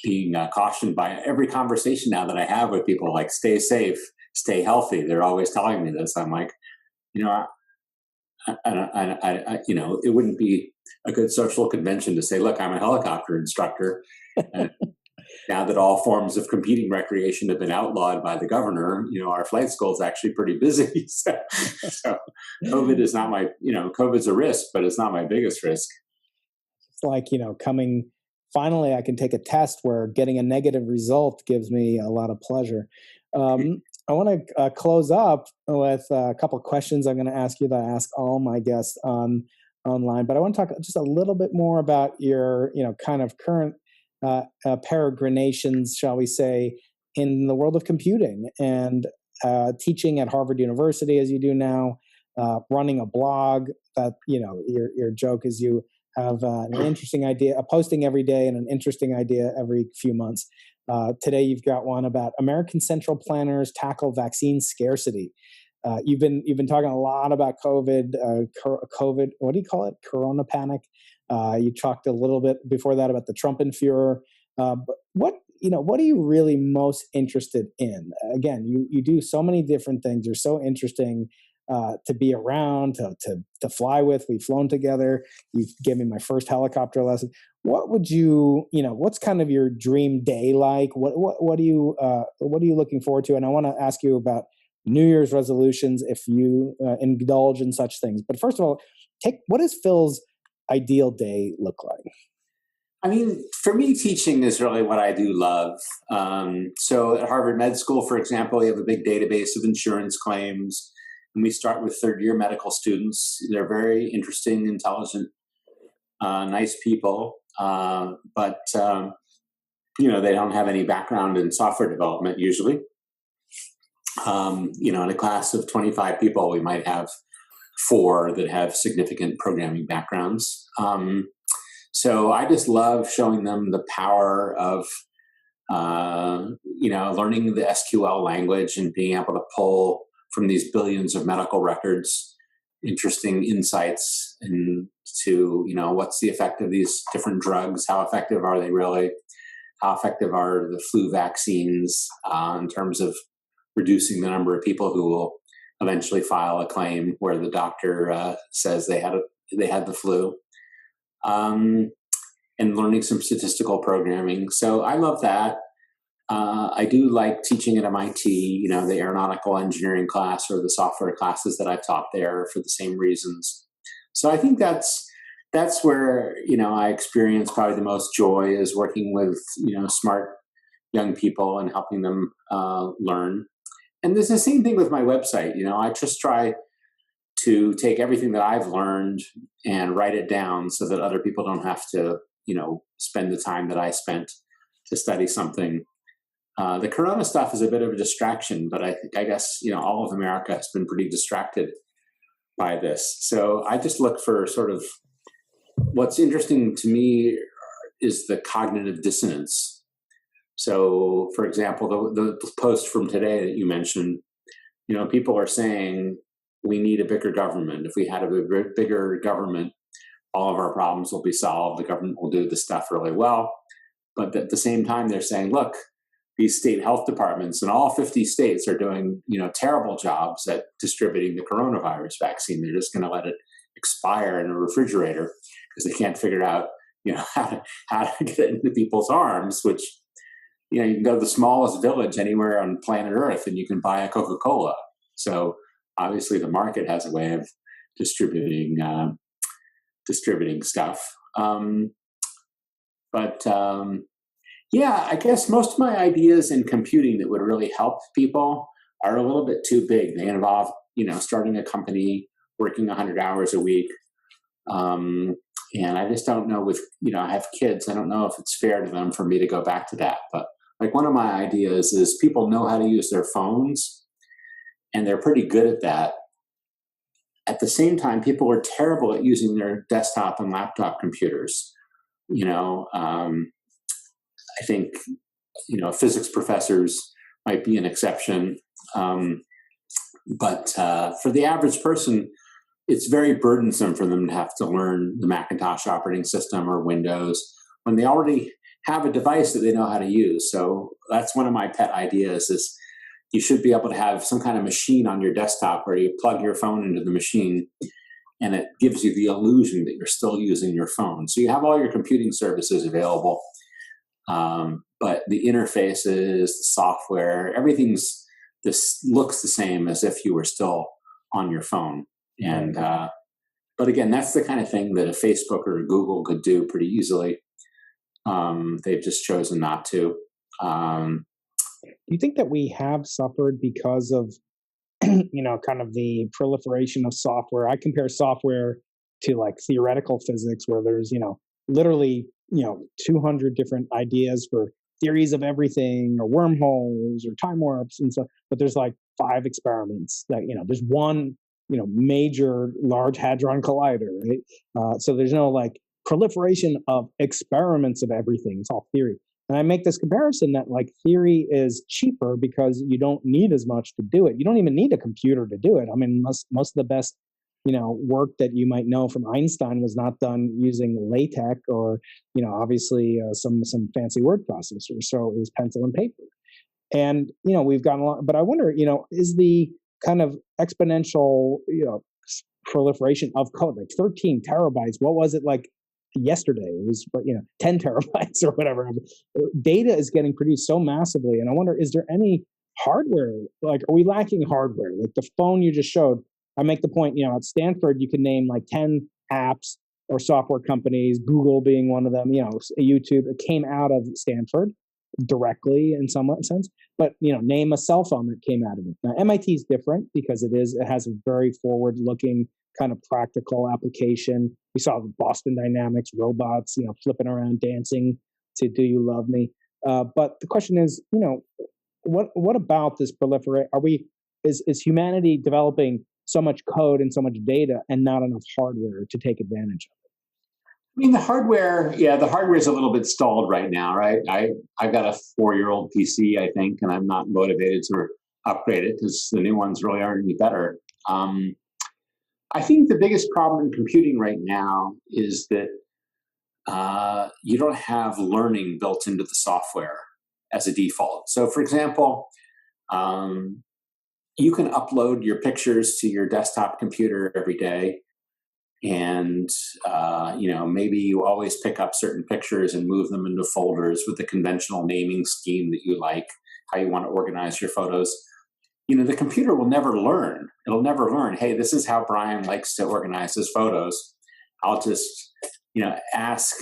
being cautioned by every conversation now that I have with people, like, stay safe, stay healthy. They're always telling me this. I'm like, it wouldn't be a good social convention to say, look, I'm a helicopter instructor. And now that all forms of competing recreation have been outlawed by the governor, our flight school is actually pretty busy. So COVID is not my, COVID's a risk, but it's not my biggest risk. It's like, finally I can take a test where getting a negative result gives me a lot of pleasure. I want to close up with a couple of questions I'm going to ask you that I ask all my guests online, but I want to talk just a little bit more about your, kind of current peregrinations, shall we say, in the world of computing and teaching at Harvard University as you do now, running a blog that, your joke is you have an interesting idea, posting every day and an interesting idea every few months. Today you've got one about American central planners tackle vaccine scarcity. You've been talking a lot about COVID, what do you call it? Corona panic. You talked a little bit before that about the Trumpenführer. But what are you really most interested in? Again, you do so many different things. You're so interesting to be around, to fly with. We've flown together. You gave me my first helicopter lesson. What would you, what's kind of your dream day like? What are you looking forward to? And I want to ask you about New Year's resolutions if you indulge in such things. But first of all, what does Phil's ideal day look like? I mean, for me, teaching is really what I do love. So at Harvard Med School, for example, we have a big database of insurance claims. And we start with third-year medical students. They're very interesting, intelligent, nice people. But they don't have any background in software development usually. In a class of 25 people, we might have 4 that have significant programming backgrounds. So I just love showing them the power of, learning the SQL language and being able to pull from these billions of medical records interesting insights into, what's the effect of these different drugs? How effective are they really? How effective are the flu vaccines in terms of reducing the number of people who will eventually file a claim where the doctor says they had the flu, and learning some statistical programming. So I love that. I do like teaching at MIT, the aeronautical engineering class or the software classes that I've taught there for the same reasons. So I think that's where, I experience probably the most joy is working with, smart young people and helping them learn. And there's the same thing with my website. I just try to take everything that I've learned and write it down so that other people don't have to, spend the time that I spent to study something. The Corona stuff is a bit of a distraction, but I guess, all of America has been pretty distracted by this. So I just look for sort of what's interesting to me is the cognitive dissonance. So, for example, the post from today that you mentioned, people are saying we need a bigger government. If we had a bigger government, all of our problems will be solved. The government will do the stuff really well. But at the same time, they're saying, look, these state health departments in all 50 states are doing, terrible jobs at distributing the coronavirus vaccine. They're just going to let it expire in a refrigerator because they can't figure out, how to get it into people's arms, which, you can go to the smallest village anywhere on planet Earth and you can buy a Coca-Cola. So obviously the market has a way of distributing stuff. I guess most of my ideas in computing that would really help people are a little bit too big. They involve, starting a company, working 100 hours a week. And I just don't know I have kids. I don't know if it's fair to them for me to go back to that. But like one of my ideas is people know how to use their phones and they're pretty good at that. At the same time, people are terrible at using their desktop and laptop computers. I think, physics professors might be an exception. But for the average person, it's very burdensome for them to have to learn the Macintosh operating system or Windows when they already have a device that they know how to use. So that's one of my pet ideas is you should be able to have some kind of machine on your desktop where you plug your phone into the machine and it gives you the illusion that you're still using your phone. So you have all your computing services available, but the interfaces, the software, this looks the same as if you were still on your phone. And but again, that's the kind of thing that a Facebook or a Google could do pretty easily. They've just chosen not to. Do you think that we have suffered because of, kind of the proliferation of software? I compare software to like theoretical physics, where there's, literally, 200 different ideas for theories of everything, or wormholes, or time warps and stuff. But there's like 5 experiments that, there's one, major large hadron collider, right? So there's no like proliferation of experiments of everything. It's all theory. And I make this comparison that like theory is cheaper because you don't need as much to do it. You don't even need a computer to do it. I mean, most of the best, work that you might know from Einstein was not done using LaTeX or, obviously some fancy word processor. So it was pencil and paper. And, we've gotten a lot, but I wonder, is the kind of exponential, proliferation of code, like 13 terabytes, what was it like yesterday? It was 10 terabytes or whatever. Data is getting produced so massively, and I wonder, is there any hardware? Like, are we lacking hardware? Like the phone you just showed, I make the point, at Stanford you can name like 10 apps or software companies, Google being one of them, YouTube. It came out of Stanford directly in some sense, but name a cell phone that came out of it. Now MIT is different because it has a very forward looking kind of practical application. We saw the Boston Dynamics robots, flipping around dancing to "Do You Love Me?" But the question is, what about this proliferate? Is humanity developing so much code and so much data and not enough hardware to take advantage of it? I mean, the hardware is a little bit stalled right now, right? I've got a 4-year-old PC, I think, and I'm not motivated to upgrade it because the new ones really aren't any better. I think the biggest problem in computing right now is that you don't have learning built into the software as a default. So, for example, you can upload your pictures to your desktop computer every day. And, maybe you always pick up certain pictures and move them into folders with the conventional naming scheme that you like, how you want to organize your photos. The computer will never learn. It'll never learn, hey, this is how Brian likes to organize his photos. I'll just, ask,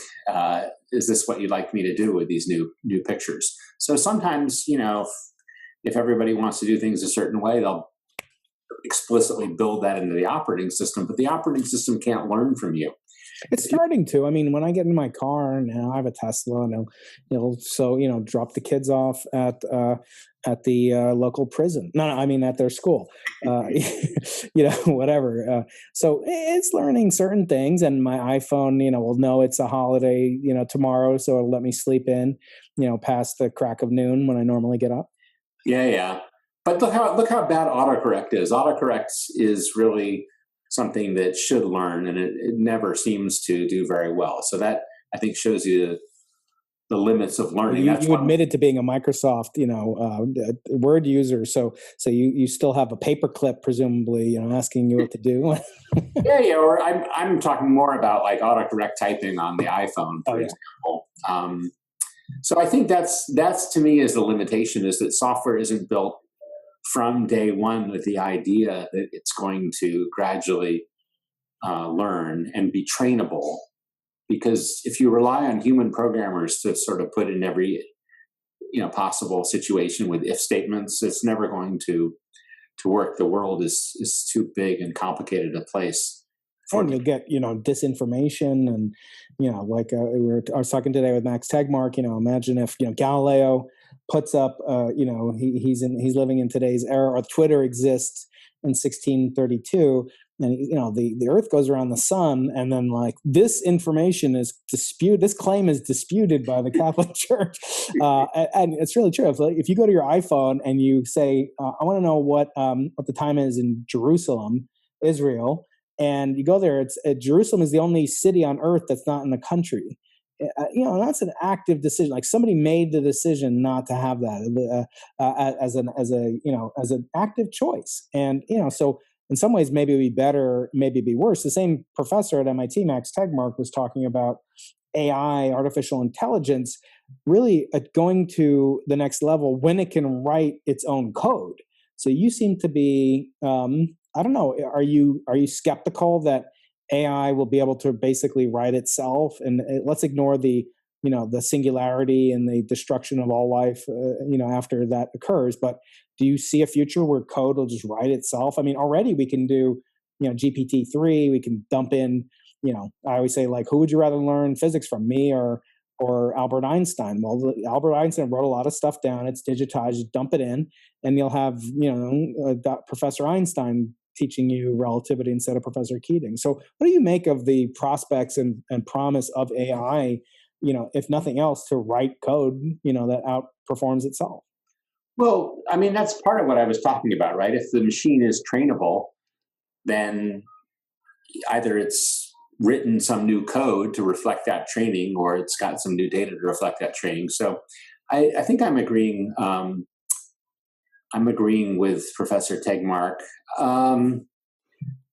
is this what you'd like me to do with these new pictures? So sometimes, if everybody wants to do things a certain way, they'll explicitly build that into the operating system, but the operating system can't learn from you. It's starting to. I mean, when I get in my car now, I have a Tesla, and it'll drop the kids off at the local prison. No, I mean at their school. Whatever. So it's learning certain things, and my iPhone, will know it's a holiday, tomorrow, so it'll let me sleep in, past the crack of noon when I normally get up. Yeah. But look how bad autocorrect is. Autocorrect is really something that should learn, and it never seems to do very well. So that, I think, shows you the limits of learning. You admitted to being a Microsoft, Word user, so you still have a paperclip, presumably, asking you what to do. yeah. Or I'm talking more about like autocorrect typing on the iPhone, for example. So I think that's to me is the limitation, is that software isn't built from day one with the idea that it's going to gradually learn and be trainable. Because if you rely on human programmers to sort of put in every possible situation with if statements, it's never going to work. The world is too big and complicated a place. And you'll get disinformation, and like I was talking today with Max Tegmark. Imagine if Galileo puts up he's living in today's era, or Twitter exists in 1632, and the Earth goes around the sun, and then like this information is this claim is disputed by the Catholic Church, and it's really true. If you go to your iPhone and you say, I want to know what the time is in Jerusalem, Israel. And you go there, Jerusalem is the only city on earth that's not in the country. that's an active decision. Like somebody made the decision not to have that as an active choice. And, so in some ways, maybe it'd be better, maybe it'd be worse. The same professor at MIT, Max Tegmark, was talking about AI, artificial intelligence, really going to the next level when it can write its own code. So you seem to be, I don't know, are you skeptical that AI will be able to basically write itself? And let's ignore the singularity and the destruction of all life, after that occurs. But do you see a future where code will just write itself? I mean, already we can do, GPT-3, we can dump in, I always say, like, who would you rather learn physics from, me or Albert Einstein? Well, Albert Einstein wrote a lot of stuff down. It's digitized, just dump it in, and you'll have, Professor Einstein teaching you relativity instead of Professor Keating. So what do you make of the prospects and promise of AI, if nothing else, to write code, that outperforms itself? Well, I mean, that's part of what I was talking about, right? If the machine is trainable, then either it's written some new code to reflect that training, or it's got some new data to reflect that training. So I think I'm agreeing. I'm agreeing with Professor Tegmark.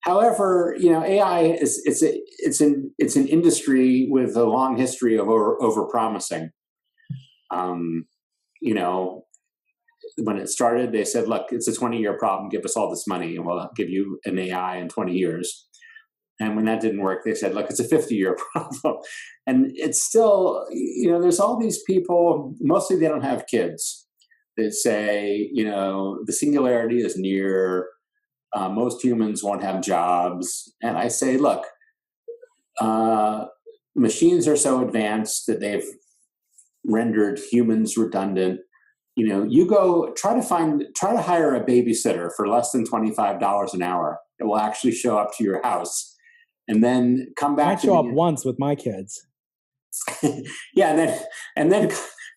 However, AI it's an industry with a long history of overpromising. When it started, they said, "Look, it's a 20-year problem. Give us all this money, and we'll give you an AI in 20 years." And when that didn't work, they said, "Look, it's a 50-year problem." And it's still, there's all these people. Mostly, they don't have kids. That say, the singularity is near. Most humans won't have jobs. And I say, look, machines are so advanced that they've rendered humans redundant. You go try to hire a babysitter for less than $25 an hour. It will actually show up to your house, and then come back. I show up once with my kids. Yeah, and then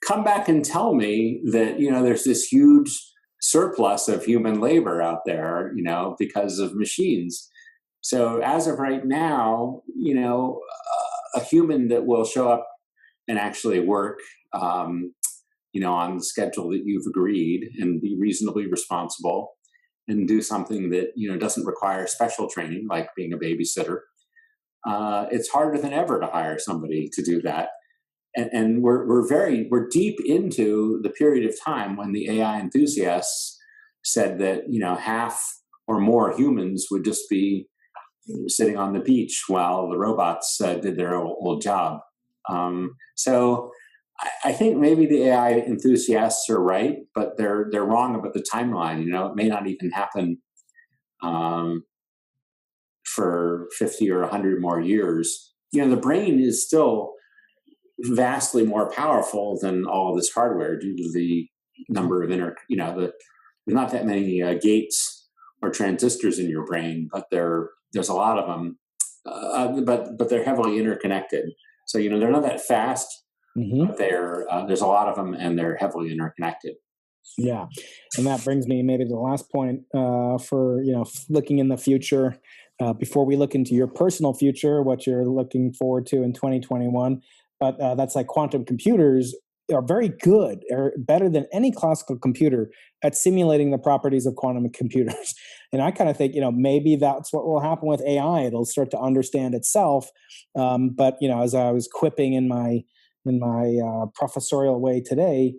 come back and tell me that there's this huge surplus of human labor out there, because of machines. So as of right now, a human that will show up and actually work, on the schedule that you've agreed, and be reasonably responsible, and do something that doesn't require special training, like being a babysitter. It's harder than ever to hire somebody to do that. And we're deep into the period of time when the AI enthusiasts said that half or more humans would just be sitting on the beach while the robots did their old job. So I think maybe the AI enthusiasts are right, but they're wrong about the timeline. It may not even happen for 50 or 100 more years. The brain is still vastly more powerful than all of this hardware due to the number of there's not that many gates or transistors in your brain, but there's a lot of them, but they're heavily interconnected. So they're not that fast, but there's a lot of them, and they're heavily interconnected. Yeah, and that brings me maybe to the last point for looking in the future. Before we look into your personal future, what you're looking forward to in 2021. But that's like quantum computers are very good, or better than any classical computer at simulating the properties of quantum computers. And I kind of think, maybe that's what will happen with AI. It'll start to understand itself. But as I was quipping in my professorial way today,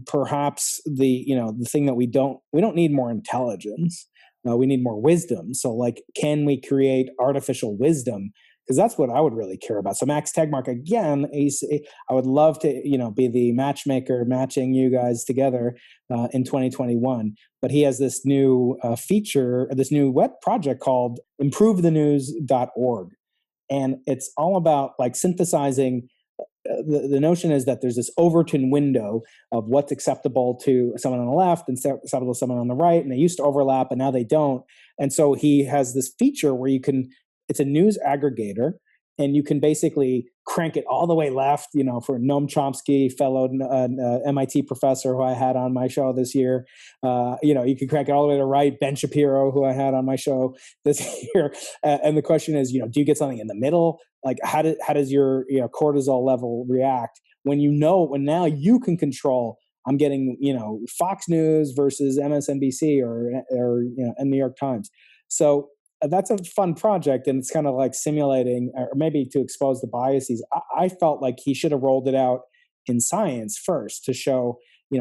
perhaps the thing that we don't need more intelligence. We need more wisdom. So, like, can we create artificial wisdom? Because that's what I would really care about. So Max Tegmark, again, I would love to, be the matchmaker, matching you guys together in 2021. But he has this new feature, this new web project called improvethenews.org. And it's all about like synthesizing. The notion is that there's this Overton window of what's acceptable to someone on the left and acceptable to someone on the right. And they used to overlap, and now they don't. And so he has this feature where it's a news aggregator, and you can basically crank it all the way left, for Noam Chomsky, fellow MIT professor who I had on my show this year. You can crank it all the way to the right, Ben Shapiro, who I had on my show this year. And the question is, do you get something in the middle? Like, how does your cortisol level react when now you can control? I'm getting Fox News versus MSNBC or and New York Times. So that's a fun project, and it's kind of like simulating, or maybe to expose the biases. I felt like he should have rolled it out in science first to show,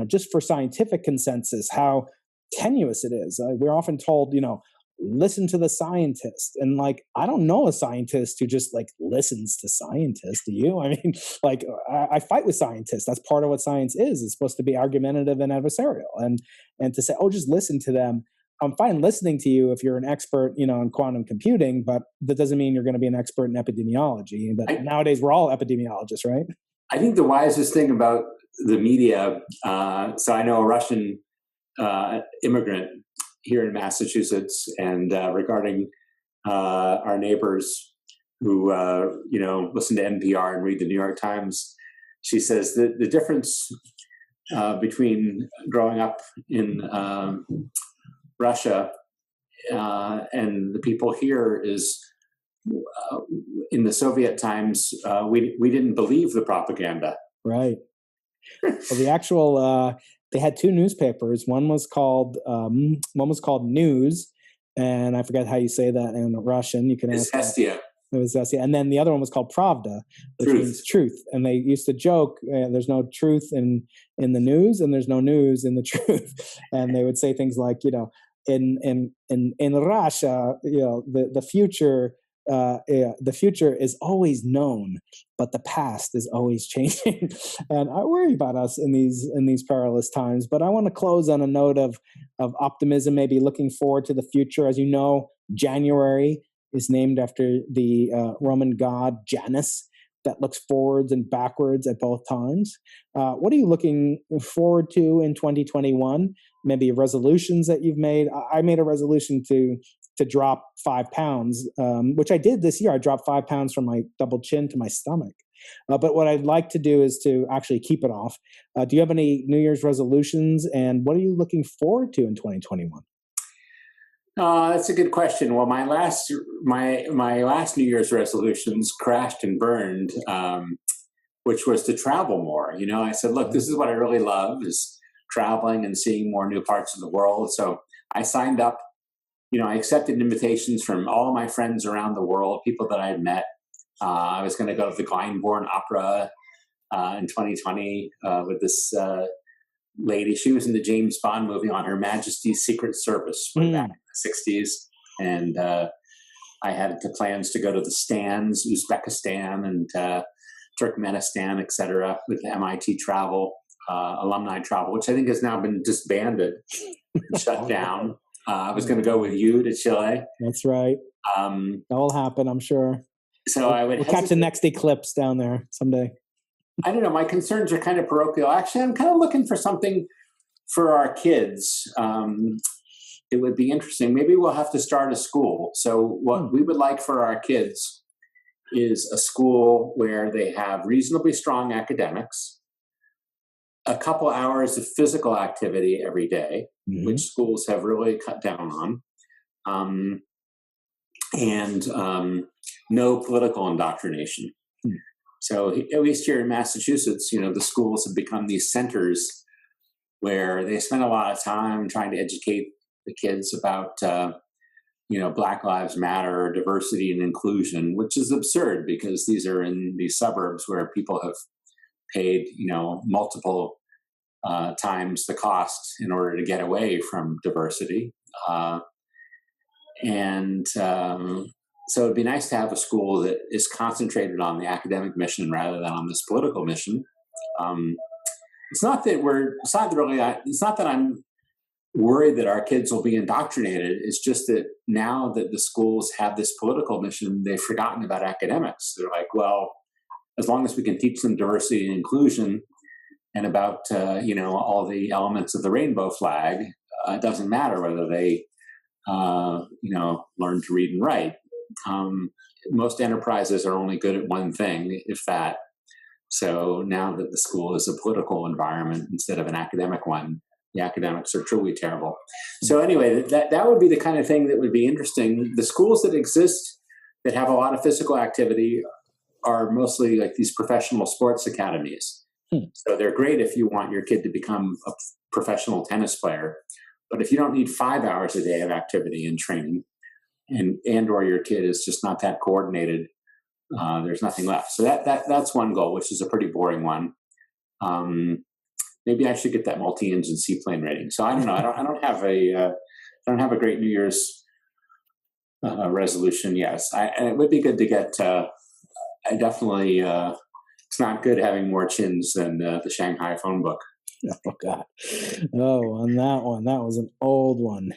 just for scientific consensus, how tenuous it is. We're often told, listen to the scientist. And like, I don't know a scientist who just like listens to scientists. Do you? I mean, like, I fight with scientists. That's part of what science is. It's supposed to be argumentative and adversarial. And to say, oh, just listen to them. I'm fine listening to you if you're an expert, in quantum computing, but that doesn't mean you're going to be an expert in epidemiology. But nowadays we're all epidemiologists, right? I think the wisest thing about the media, so I know a Russian immigrant here in Massachusetts, and regarding our neighbors who, listen to NPR and read the New York Times, she says that the difference between growing up in Russia and the people here is in the Soviet times, we didn't believe the propaganda. Right. Well, the actual they had two newspapers. One was called News, and I forget how you say that in Russian. You can ask. Bethesda. It was Bethesda, and then the other one was called Pravda, which means truth. And they used to joke, "There's no truth in the news, and there's no news in the truth." And they would say things like, in Russia, the future. The future is always known, but the past is always changing. And I worry about us in these perilous times. But I want to close on a note of optimism, maybe looking forward to the future. As you know, January is named after the Roman god Janus, that looks forwards and backwards at both times. What are you looking forward to in 2021? Maybe resolutions that you've made. I made a resolution to drop 5 pounds, which I did this year. I dropped 5 pounds from my double chin to my stomach. But what I'd like to do is to actually keep it off. Do you have any New Year's resolutions, and what are you looking forward to in 2021? That's a good question. Well, my last New Year's resolutions crashed and burned, which was to travel more. I said, look, this is what I really love, is traveling and seeing more new parts of the world. So I signed up. I accepted invitations from all my friends around the world, people that I had met. I was going to go to the Glyndebourne Opera in 2020 with this lady. She was in the James Bond movie On Her Majesty's Secret Service way back in the 60s. And I had the plans to go to the stands, Uzbekistan and Turkmenistan, et cetera, with the MIT travel, alumni travel, which I think has now been disbanded and shut down. I was going to go with you to Chile. That's right. That will happen, I'm sure. So we'll catch the next eclipse down there someday. I don't know. My concerns are kind of parochial. Actually, I'm kind of looking for something for our kids. It would be interesting. Maybe we'll have to start a school. So what we would like for our kids is a school where they have reasonably strong academics, a couple hours of physical activity every day, which schools have really cut down on, and no political indoctrination. So at least here in Massachusetts, the schools have become these centers where they spend a lot of time trying to educate the kids about, Black Lives Matter, diversity and inclusion, which is absurd because these are in these suburbs where people have paid, multiple times the cost in order to get away from diversity. So it'd be nice to have a school that is concentrated on the academic mission rather than on this political mission. It's not that I'm worried that our kids will be indoctrinated. It's just that now that the schools have this political mission, they've forgotten about academics. They're like, well, as long as we can teach them diversity and inclusion and about, all the elements of the rainbow flag, it doesn't matter whether they, learn to read and write. Most enterprises are only good at one thing, if that. So now that the school is a political environment instead of an academic one, the academics are truly terrible. So anyway, that would be the kind of thing that would be interesting. The schools that exist that have a lot of physical activity are mostly like these professional sports academies. So they're great if you want your kid to become a professional tennis player. But if you don't need 5 hours a day of activity and training, and or your kid is just not that coordinated, there's nothing left. So that's one goal, which is a pretty boring one. Maybe I should get that multi-engine seaplane rating. So I don't know. I don't have a great New Year's resolution. Yes, and it would be good to get. I definitely. It's not good having more chins than the Shanghai phone book. Oh God! Oh, on that one, that was an old one.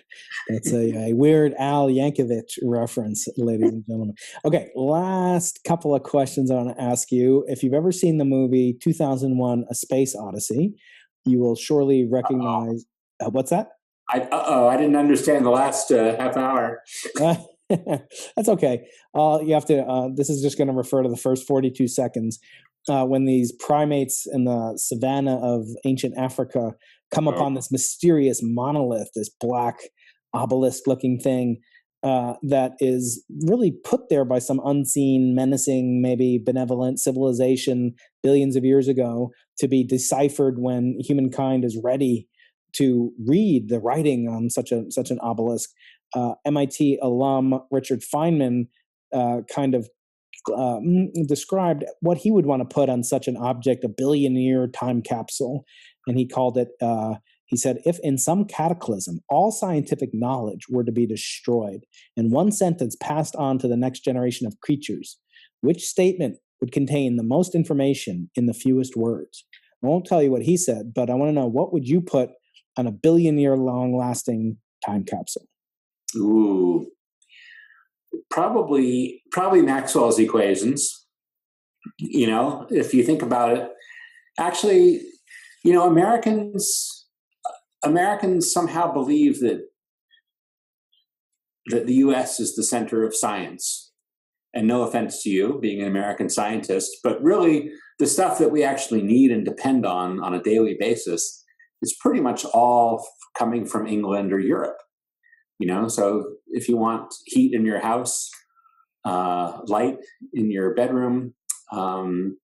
That's a Weird Al Yankovic reference, ladies and gentlemen. Okay, last couple of questions I want to ask you. If you've ever seen the movie 2001: A Space Odyssey, you will surely recognize. What's that? I didn't understand the last half hour. That's okay. You have to. This is just going to refer to the first 42 seconds. When these primates in the savannah of ancient Africa come upon this mysterious monolith, this black obelisk-looking thing that is really put there by some unseen, menacing, maybe benevolent civilization billions of years ago to be deciphered when humankind is ready to read the writing on such an obelisk. MIT alum Richard Feynman kind of described what he would want to put on such an object, a billion-year time capsule. And he called it, he said, if in some cataclysm all scientific knowledge were to be destroyed and one sentence passed on to the next generation of creatures, which statement would contain the most information in the fewest words? I won't tell you what he said, but I want to know, what would you put on a billion-year long-lasting time capsule? Ooh. Probably Maxwell's equations. If you think about it, actually, Americans somehow believe that the U.S. is the center of science. And no offense to you, being an American scientist, but really the stuff that we actually need and depend on a daily basis is pretty much all coming from England or Europe. So if you want heat in your house, light in your bedroom, TV,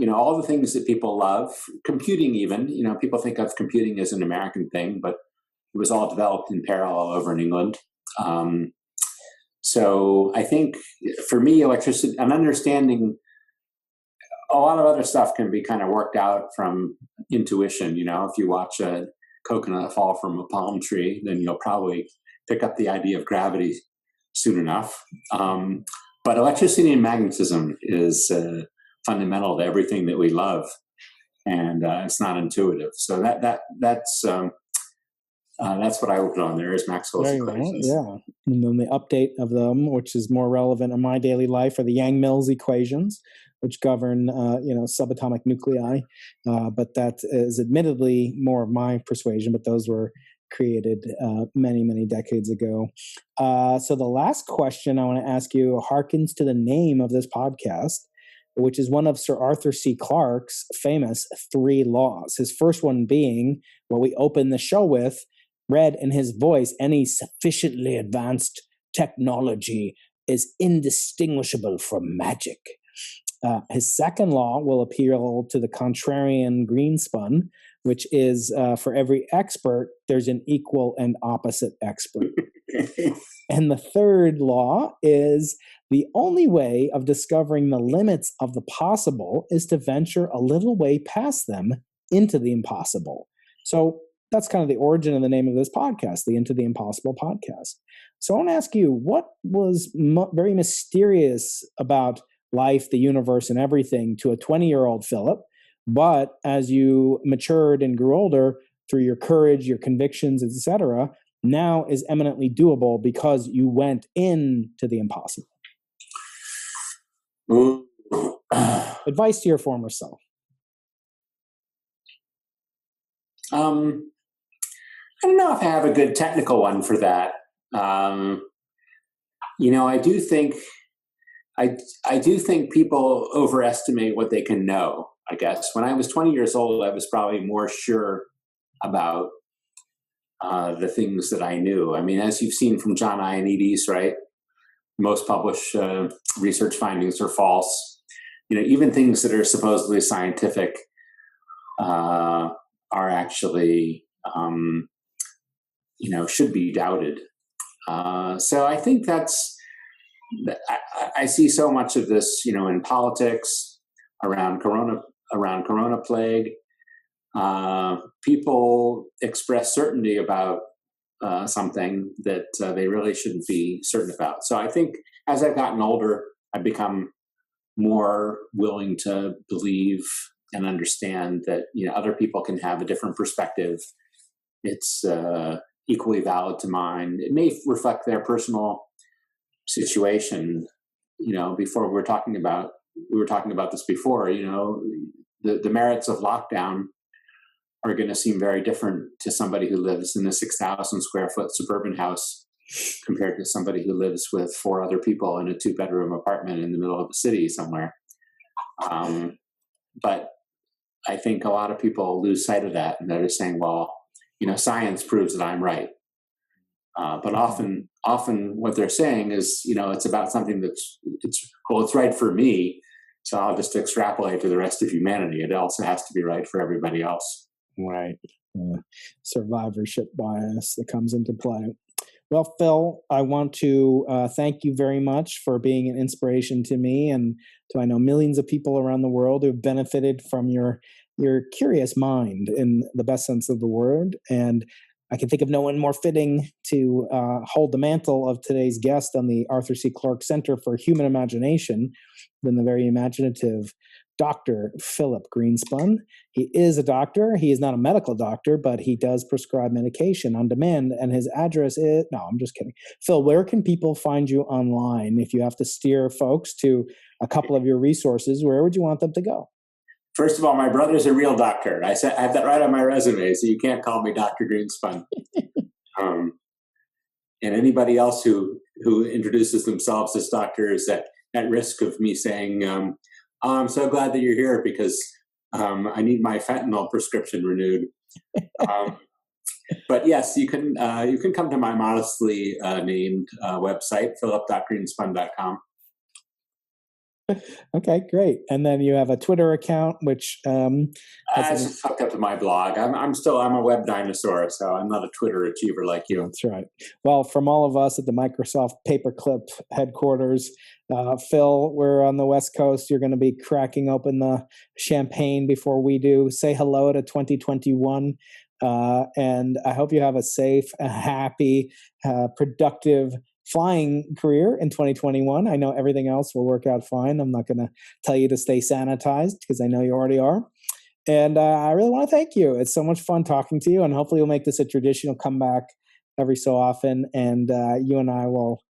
all the things that people love, computing even, people think of computing as an American thing, but it was all developed in parallel over in England. So I think for me, electricity and understanding a lot of other stuff can be kind of worked out from intuition. If you watch a coconut fall from a palm tree, then you'll probably pick up the idea of gravity soon enough. But electricity and magnetism is fundamental to everything that we love, and it's not intuitive. So that's what I would put on there is Maxwell's equations. Yeah, and then the update of them, which is more relevant in my daily life, are the Yang-Mills equations, which govern, subatomic nuclei. But that is admittedly more of my persuasion, but those were created many, many decades ago. So the last question I want to ask you harkens to the name of this podcast, which is one of Sir Arthur C. Clarke's famous 3 laws. His first one being what we open the show with, read in his voice: any sufficiently advanced technology is indistinguishable from magic. His second law will appeal to the contrarian Greenspun, which is for every expert, there's an equal and opposite expert. And the third law is the only way of discovering the limits of the possible is to venture a little way past them into the impossible. So that's kind of the origin of the name of this podcast, the Into the Impossible podcast. So I want to ask you, what was very mysterious about life, the universe, and everything to a 20-year-old Philip, but as you matured and grew older through your courage, your convictions, etc., now is eminently doable because you went into the impossible? Advice to your former self. I don't know if I have a good technical one for that. I do think people overestimate what they can know, I guess. When I was 20 years old, I was probably more sure about the things that I knew. I mean, as you've seen from John Ioannidis, right? Most published research findings are false. Even things that are supposedly scientific are actually, should be doubted. So I think I see so much of this, in politics, around Corona plague. People express certainty about something that they really shouldn't be certain about. So I think as I've gotten older, I've become more willing to believe and understand that other people can have a different perspective. It's equally valid to mine. It may reflect their personal situation. Before we were talking about this before. The merits of lockdown are going to seem very different to somebody who lives in a 6,000 square foot suburban house compared to somebody who lives with 4 other people in a 2-bedroom apartment in the middle of the city somewhere. But I think a lot of people lose sight of that, and they're just saying, well, science proves that I'm right. But often what they're saying is, it's about something it's right for me, so I'll just extrapolate to the rest of humanity. It also has to be right for everybody else. Right. Survivorship bias that comes into play. Well, Phil, I want to thank you very much for being an inspiration to me and to, I know, millions of people around the world who've benefited from your curious mind in the best sense of the word. And I can think of no one more fitting to hold the mantle of today's guest on the Arthur C. Clarke Center for Human Imagination than the very imaginative Dr. Philip Greenspun. He is a doctor. He is not a medical doctor, but he does prescribe medication on demand. And his address is, no, I'm just kidding. Phil, where can people find you online? If you have to steer folks to a couple of your resources, where would you want them to go? First of all, my brother's a real doctor. I have that right on my resume, so you can't call me Dr. Greenspun. And anybody else who introduces themselves as doctors at risk of me saying, I'm so glad that you're here because I need my fentanyl prescription renewed. But yes, you can come to my modestly named website, philip.greenspun.com. Okay, great. And then you have a Twitter account, which it's hooked up to my blog. I'm a web dinosaur, so I'm not a Twitter achiever like you. That's right. Well, from all of us at the Microsoft Paperclip headquarters, Phil, we're on the West Coast. You're going to be cracking open the champagne before we do. Say hello to 2021. And I hope you have a safe, happy, productive flying career in 2021. I know everything else will work out fine. I'm not going to tell you to stay sanitized because I know you already are. And I really want to thank you. It's so much fun talking to you, and hopefully you'll make this a tradition. You'll come back every so often, and you and I will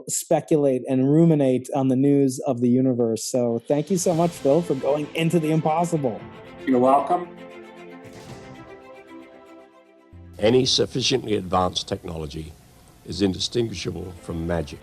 speculate and ruminate on the news of the universe. So thank you so much, Phil, for going into the impossible. You're welcome. Any sufficiently advanced technology is indistinguishable from magic.